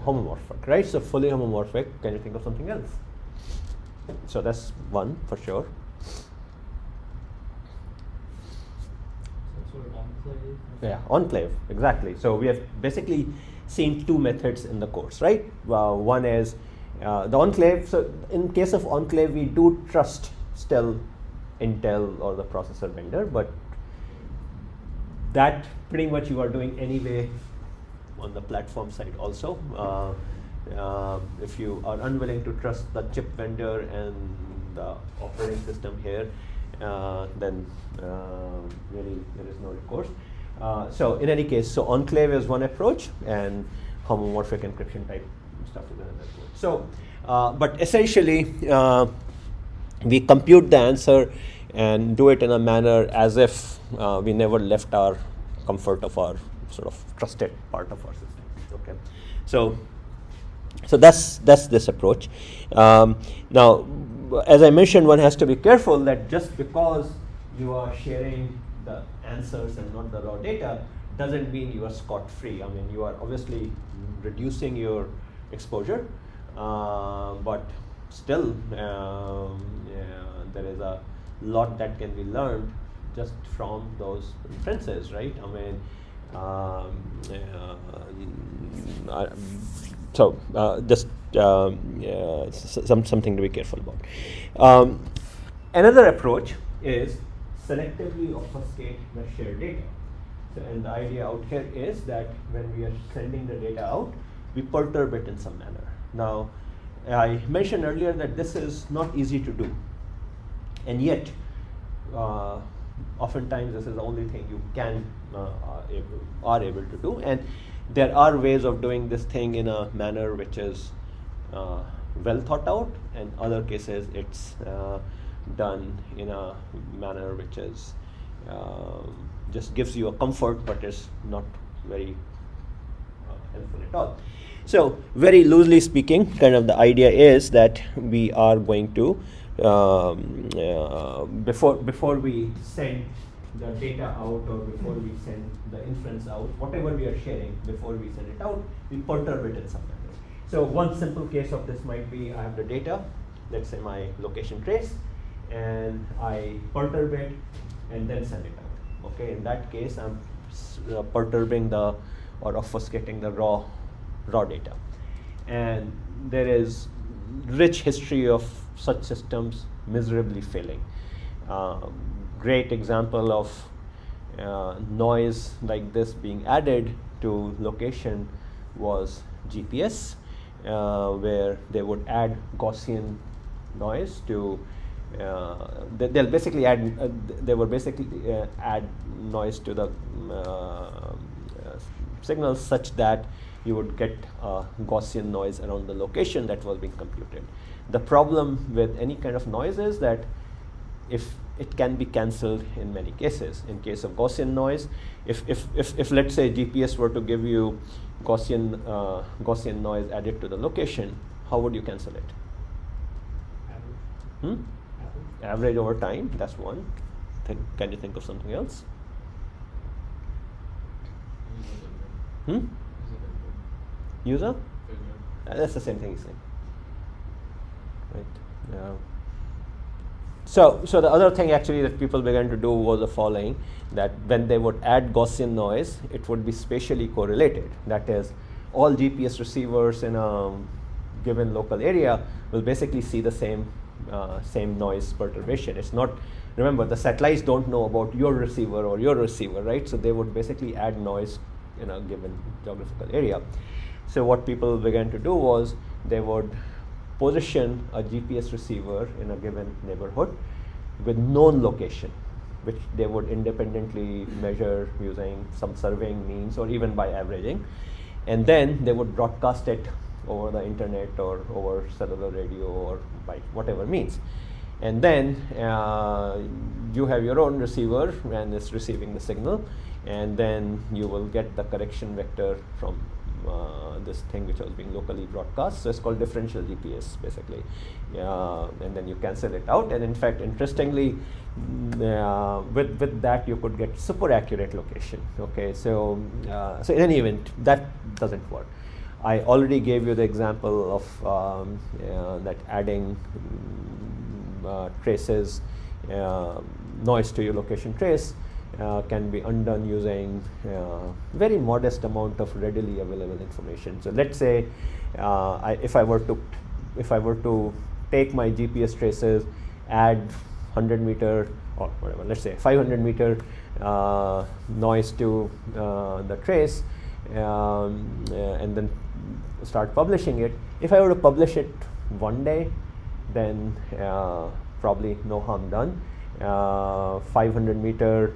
homomorphic, right? So fully homomorphic. Can you think of something else? So that's one for sure. Some sort of enclave. Yeah, enclave, exactly. So we have basically seen two methods in the course, right? One is the enclave. So in case of enclave, we do trust still Intel or the processor vendor, but that pretty much you are doing anyway on the platform side also. If you are unwilling to trust the chip vendor and the operating system here, then really there is no recourse. So in any case, so enclave is one approach, and homomorphic encryption type stuff is another approach. So, but essentially, we compute the answer and do it in a manner as if we never left our comfort of our sort of trusted part of our system. Okay, so that's this approach. Now, as I mentioned, one has to be careful that just because you are sharing the answers and not the raw data doesn't mean you are scot-free. I mean, you are obviously reducing your exposure, but still there is a lot that can be learned just from those inferences, right? I mean, just something to be careful about. Another approach is selectively obfuscate the shared data. So, and the idea out here is that when we are sending the data out, we perturb it in some manner. Now, I mentioned earlier that this is not easy to do, and yet oftentimes this is the only thing you can are able to do, and there are ways of doing this thing in a manner which is well thought out, and other cases it's done in a manner which is just gives you a comfort, but is not very helpful at all. So very loosely speaking, kind of the idea is that we are going to before we send the data out, or before we send the inference out, whatever we are sharing, before we send it out, we perturb it in some manner. So one simple case of this might be, I have the data, let's say my location trace, and I perturb it and then send it out. Okay, in that case, I'm perturbing or obfuscating the raw data, and there is rich history of such systems miserably failing. Great example of noise like this being added to location was GPS, where they would add Gaussian noise to they'll basically add add noise to the signals such that you would get Gaussian noise around the location that was being computed. The problem with any kind of noise is that if it can be cancelled in many cases. In case of Gaussian noise, if let's say GPS were to give you Gaussian noise added to the location, how would you cancel it? Average. Average over time, that's one. Can you think of something else? User? That's the same thing he's saying. Right. Yeah. So the other thing actually that people began to do was the following, that when they would add Gaussian noise, it would be spatially correlated. That is, all GPS receivers in a given local area will basically see the same noise perturbation. It's not, remember, the satellites don't know about your receiver or your receiver, right? So they would basically add noise in a given geographical area. So what people began to do was they would position a GPS receiver in a given neighborhood with known location, which they would independently measure using some surveying means or even by averaging. And then they would broadcast it over the internet or over cellular radio or by whatever means. And then you have your own receiver and it's receiving the signal, and then you will get the correction vector from this thing which was being locally broadcast. So it's called differential GPS basically. And then you cancel it out, and in fact, interestingly, with that you could get super accurate location. Okay, so in any event, that doesn't work. I already gave you the example of that adding traces, noise to your location trace can be undone using very modest amount of readily available information. So let's say if I were to take my GPS traces, add 100 meter or whatever, let's say 500 meter noise to the trace, and then start publishing it. If I were to publish it one day, then probably no harm done. 500 meter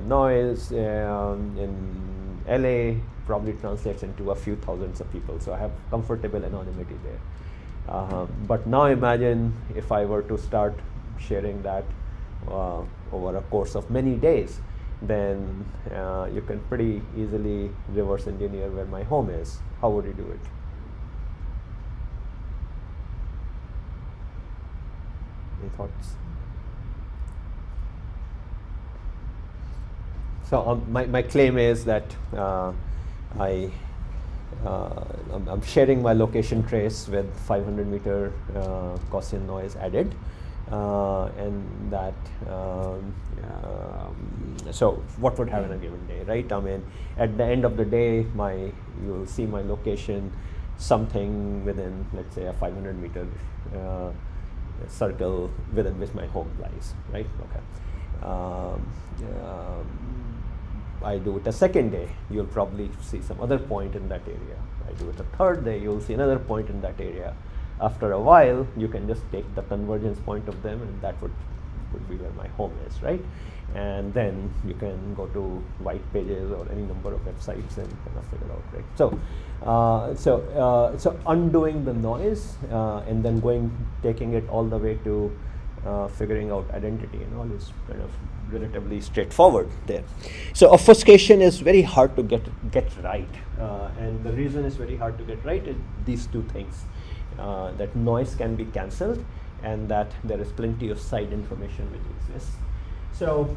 noise in LA probably translates into a few thousands of people, so I have comfortable anonymity there. But now imagine if I were to start sharing that over a course of many days, then you can pretty easily reverse engineer where my home is. How would you do it? Any thoughts? So my claim is that I'm sharing my location trace with 500 meter Gaussian noise added, and that so what would happen a given day, right? I mean, at the end of the day, you will see my location something within, let's say, a 500 meter circle within which my home lies, right? Okay. I do it a second day, you'll probably see some other point in that area. I do it a third day, you'll see another point in that area. After a while, you can just take the convergence point of them, and that would be where my home is, right? And then you can go to white pages or any number of websites and kind of figure out, right? So undoing the noise and then taking it all the way to figuring out identity and all is kind of relatively straightforward there. So obfuscation is very hard to get right, and the reason it's very hard to get right is these two things. That noise can be cancelled, and that there is plenty of side information which exists. So,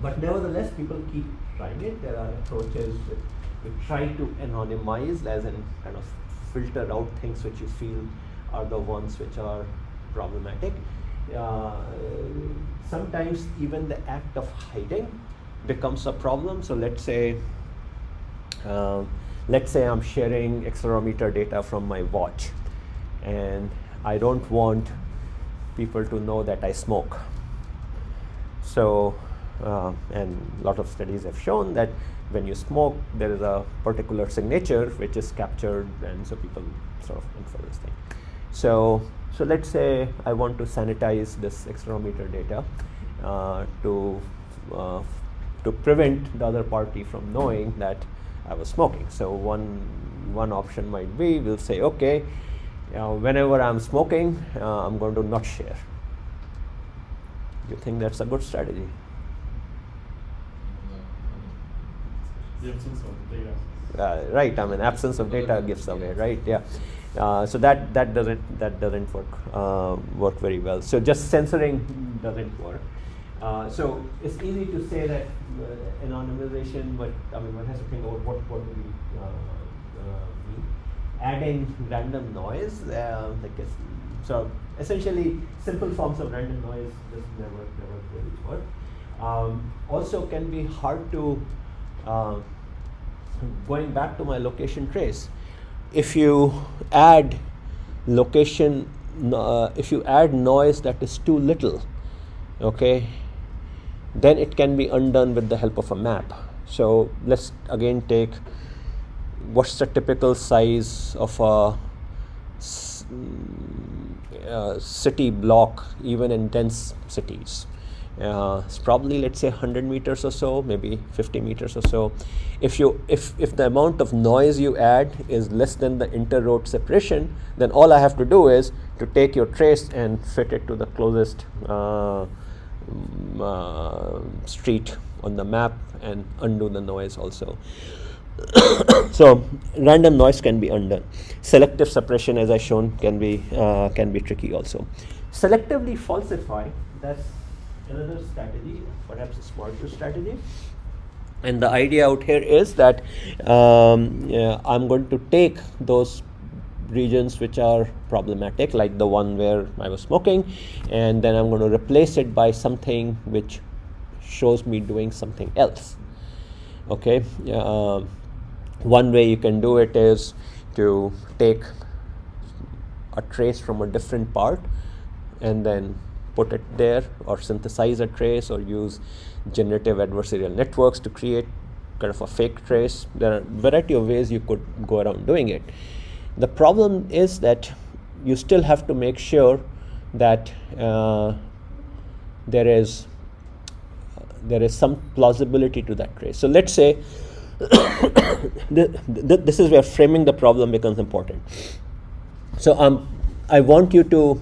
but nevertheless, people keep trying it. There are approaches which try to anonymize, as in kind of filter out things which you feel are the ones which are problematic. Sometimes even the act of hiding becomes a problem. So let's say I'm sharing accelerometer data from my watch, and I don't want people to know that I smoke. So, and a lot of studies have shown that when you smoke, there is a particular signature which is captured, and so people sort of infer this thing. So let's say I want to sanitize this accelerometer data to prevent the other party from knowing that I was smoking. So one option might be, we'll say, okay, whenever I'm smoking, I'm going to not share. You think that's a good strategy? The absence of data. Right. I mean, absence of data gives away, right? Yeah. So that doesn't work very well. So just censoring doesn't work. So it's easy to say that anonymization, but I mean, one has to think about what do we mean. Adding random noise, so essentially simple forms of random noise just never really work. Also can be hard to going back to my location trace, if you add if you add noise that is too little, okay, then it can be undone with the help of a map. So let's again take what's the typical size of a city block, even in dense cities. It's probably, let's say, 100 meters or so, maybe 50 meters or so. If the amount of noise you add is less than the inter-road separation, then all I have to do is to take your trace and fit it to the closest street on the map and undo the noise also. So random noise can be undone. Selective suppression, as I shown, can be tricky also. Selectively falsify, that's another strategy, perhaps a smarter strategy. And the idea out here is that I'm going to take those regions which are problematic, like the one where I was smoking, and then I'm going to replace it by something which shows me doing something else. Okay. One way you can do it is to take a trace from a different part and then put it there, or synthesize a trace, or use generative adversarial networks to create kind of a fake trace. There are a variety of ways you could go around doing it. The problem is that you still have to make sure that there is some plausibility to that trace. So let's say this is where framing the problem becomes important. So I want to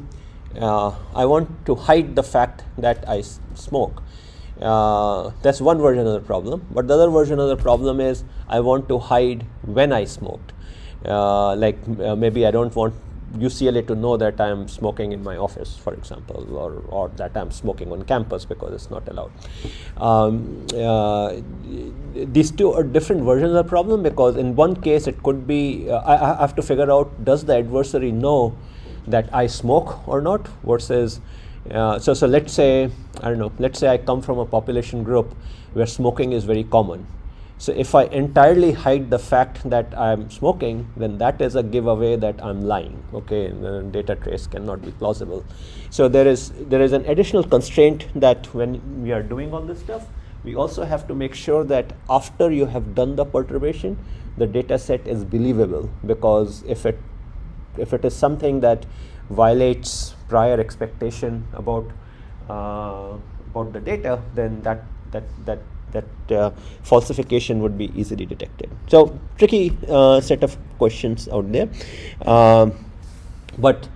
hide the fact that I smoke. That's one version of the problem. But the other version of the problem is I want to hide when I smoked. Maybe I don't want UCLA to know that I'm smoking in my office, for example, or that I'm smoking on campus, because it's not allowed. These two are different versions of the problem, because in one case it could be I have to figure out, does the adversary know that I smoke or not, versus so let's say, I don't know, let's say I come from a population group where smoking is very common. So if I entirely hide the fact that I'm smoking, then that is a giveaway that I'm lying. Okay, the data trace cannot be plausible. So there is an additional constraint that when we are doing all this stuff, we also have to make sure that after you have done the perturbation, the data set is believable, because if it is something that violates prior expectation about the data, then that falsification would be easily detected. So tricky set of questions out there, but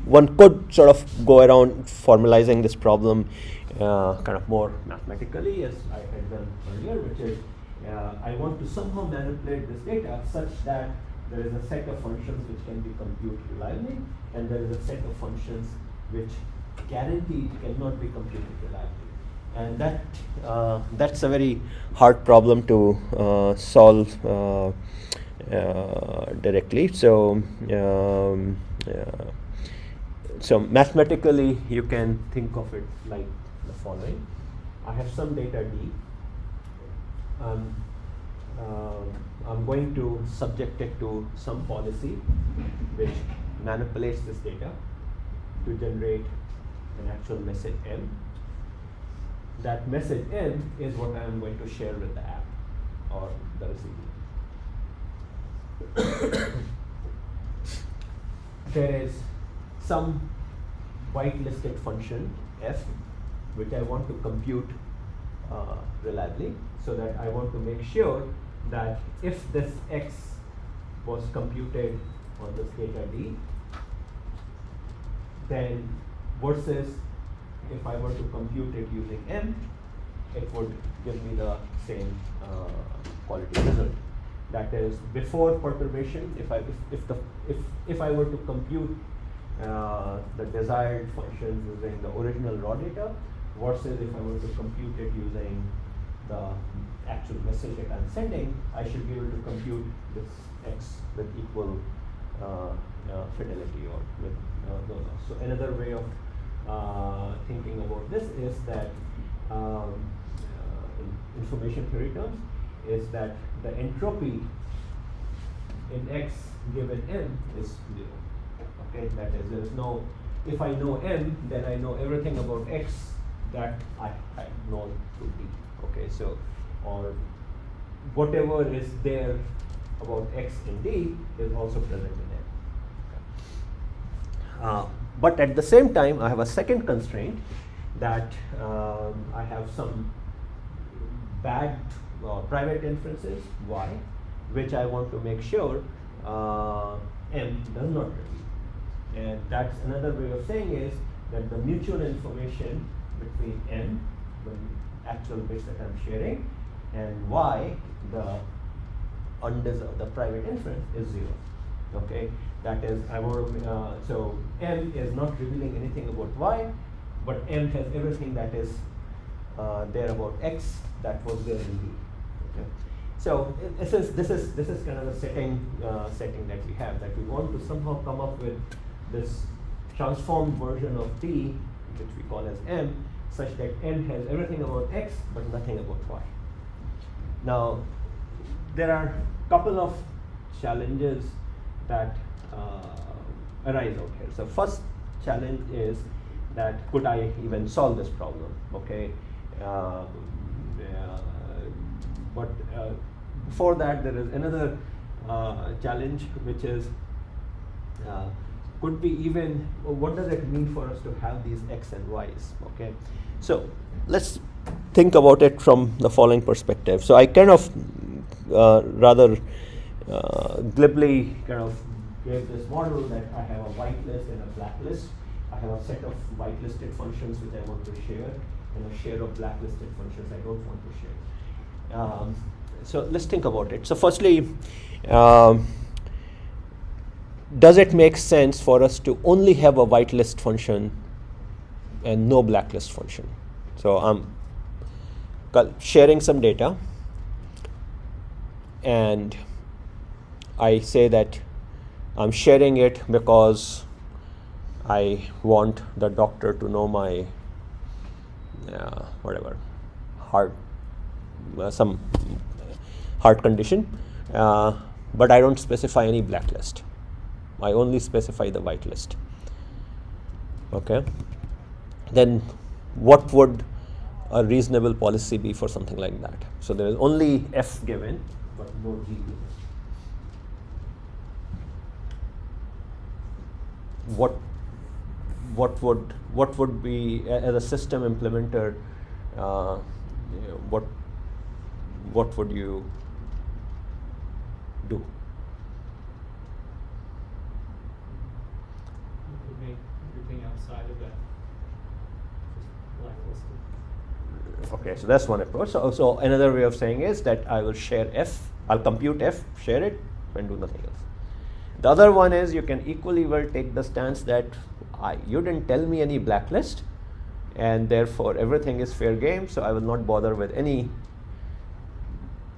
one could sort of go around formalizing this problem kind of more mathematically, as I had done earlier, which is I want to somehow manipulate this data such that there is a set of functions which can be computed reliably, and there is a set of functions which guaranteed cannot be computed reliably. And that's a very hard problem to solve directly. So so mathematically you can think of it like the following. I have some data D. I'm going to subject it to some policy which manipulates this data to generate an actual message M. That message M is what I am going to share with the app or the receiver. There is some whitelisted function f which I want to compute reliably, so that I want to make sure that if this x was computed on this data D, then versus if I were to compute it using M, it would give me the same quality result. That is, before perturbation, if I were to compute the desired function using the original raw data, versus if I were to compute it using the actual message that I'm sending, I should be able to compute this x with equal fidelity or with no loss. So another way of thinking about this is that in information theory terms is that the entropy in X given M is 0. Okay, that is, there is no, if I know M, then I know everything about X that I know to D. Okay, so, or whatever is there about X in D is also present in M. Okay. But at the same time, I have a second constraint that I have some bad private inferences, Y, which I want to make sure M does not repeat. And that's another way of saying is that the mutual information between M, the actual bits that I'm sharing, and Y, the private inference, is 0. Okay, that is, I want to, so M is not revealing anything about Y, but M has everything that is there about X that was there in D. Okay. So this is kind of the setting that we have, that we want to somehow come up with this transformed version of D, which we call as M, such that M has everything about X but nothing about Y. Now, there are a couple of challenges that arise out here. So first challenge is that could I even solve this problem? Okay, but before that, there is another challenge, which is could we even, what does it mean for us to have these X and Y's? Okay, so let's think about it from the following perspective. So I kind of rather glibly kind of gave this model that I have a whitelist and a blacklist. I have a set of whitelisted functions which I want to share, and a share of blacklisted functions I don't want to share. So let's think about it. So firstly, does it make sense for us to only have a whitelist function and no blacklist function? So I'm sharing some data, and I say that I'm sharing it because I want the doctor to know my whatever some heart condition, but I don't specify any blacklist. I only specify the whitelist. Okay, then what would a reasonable policy be for something like that? So there is only F given, but no G given. What would be, as a system implementer, what would you do? You would make everything outside of that blacklisted. Okay, so that's one approach. So another way of saying is that I will share F, I'll compute F, share it, and do nothing else. The other one is you can equally well take the stance that you didn't tell me any blacklist, and therefore everything is fair game, so I will not bother with any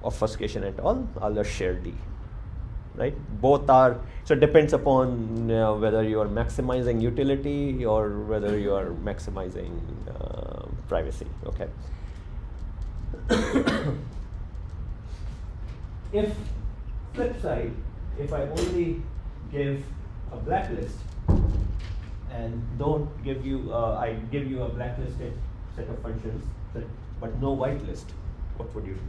obfuscation at all. I'll just share D. Right? Both are, so it depends upon whether you are maximizing utility or whether you are maximizing privacy. Okay. If flip side, if I only give a blacklist and don't give you, I give you a blacklisted set of functions, but no whitelist, what would you do?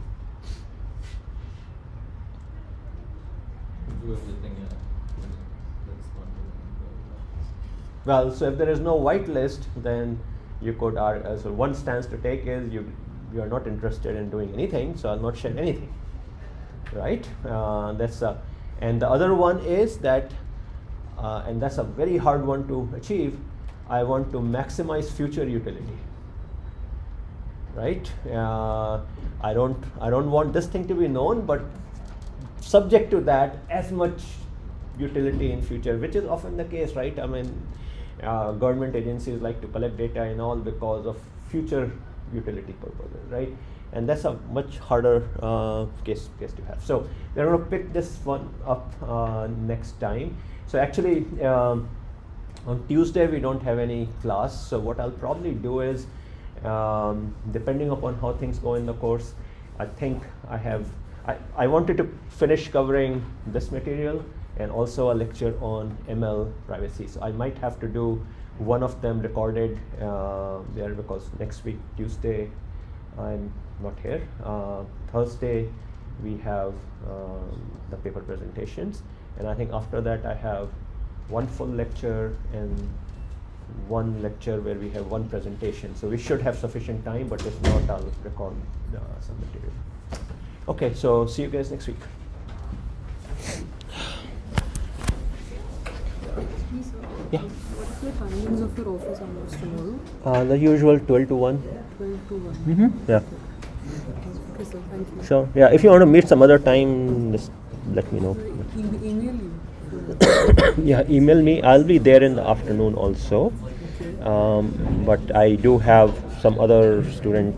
Do everything, that's not Well, so if there is no whitelist, then you could, so one stance to take is you are not interested in doing anything, so I'll not share anything, right? And the other one is that, and that's a very hard one to achieve, I want to maximize future utility, right? I don't want this thing to be known, but subject to that, as much utility in future, which is often the case, right? I mean, government agencies like to collect data and all because of future utility purposes, right? And that's a much harder case to have. So we're going to pick this one up next time. So actually, on Tuesday we don't have any class. So what I'll probably do is, depending upon how things go in the course, I think I wanted to finish covering this material and also a lecture on ML privacy. So I might have to do one of them recorded there, because next week, Tuesday, I'm not here. Thursday, we have the paper presentations. And I think after that, I have one full lecture and one lecture where we have one presentation. So we should have sufficient time, but if not, I'll record some material. Okay, so see you guys next week. Yeah. What are the timings of your office hours tomorrow? The usual 12 to 1. 12 to 1. Mm-hmm. Yeah. Okay, sir. Thank you. Sure. Yeah. If you want to meet some other time, just let me know. Email you. Yeah, email me. I'll be there in the afternoon also. Okay. But I do have some other student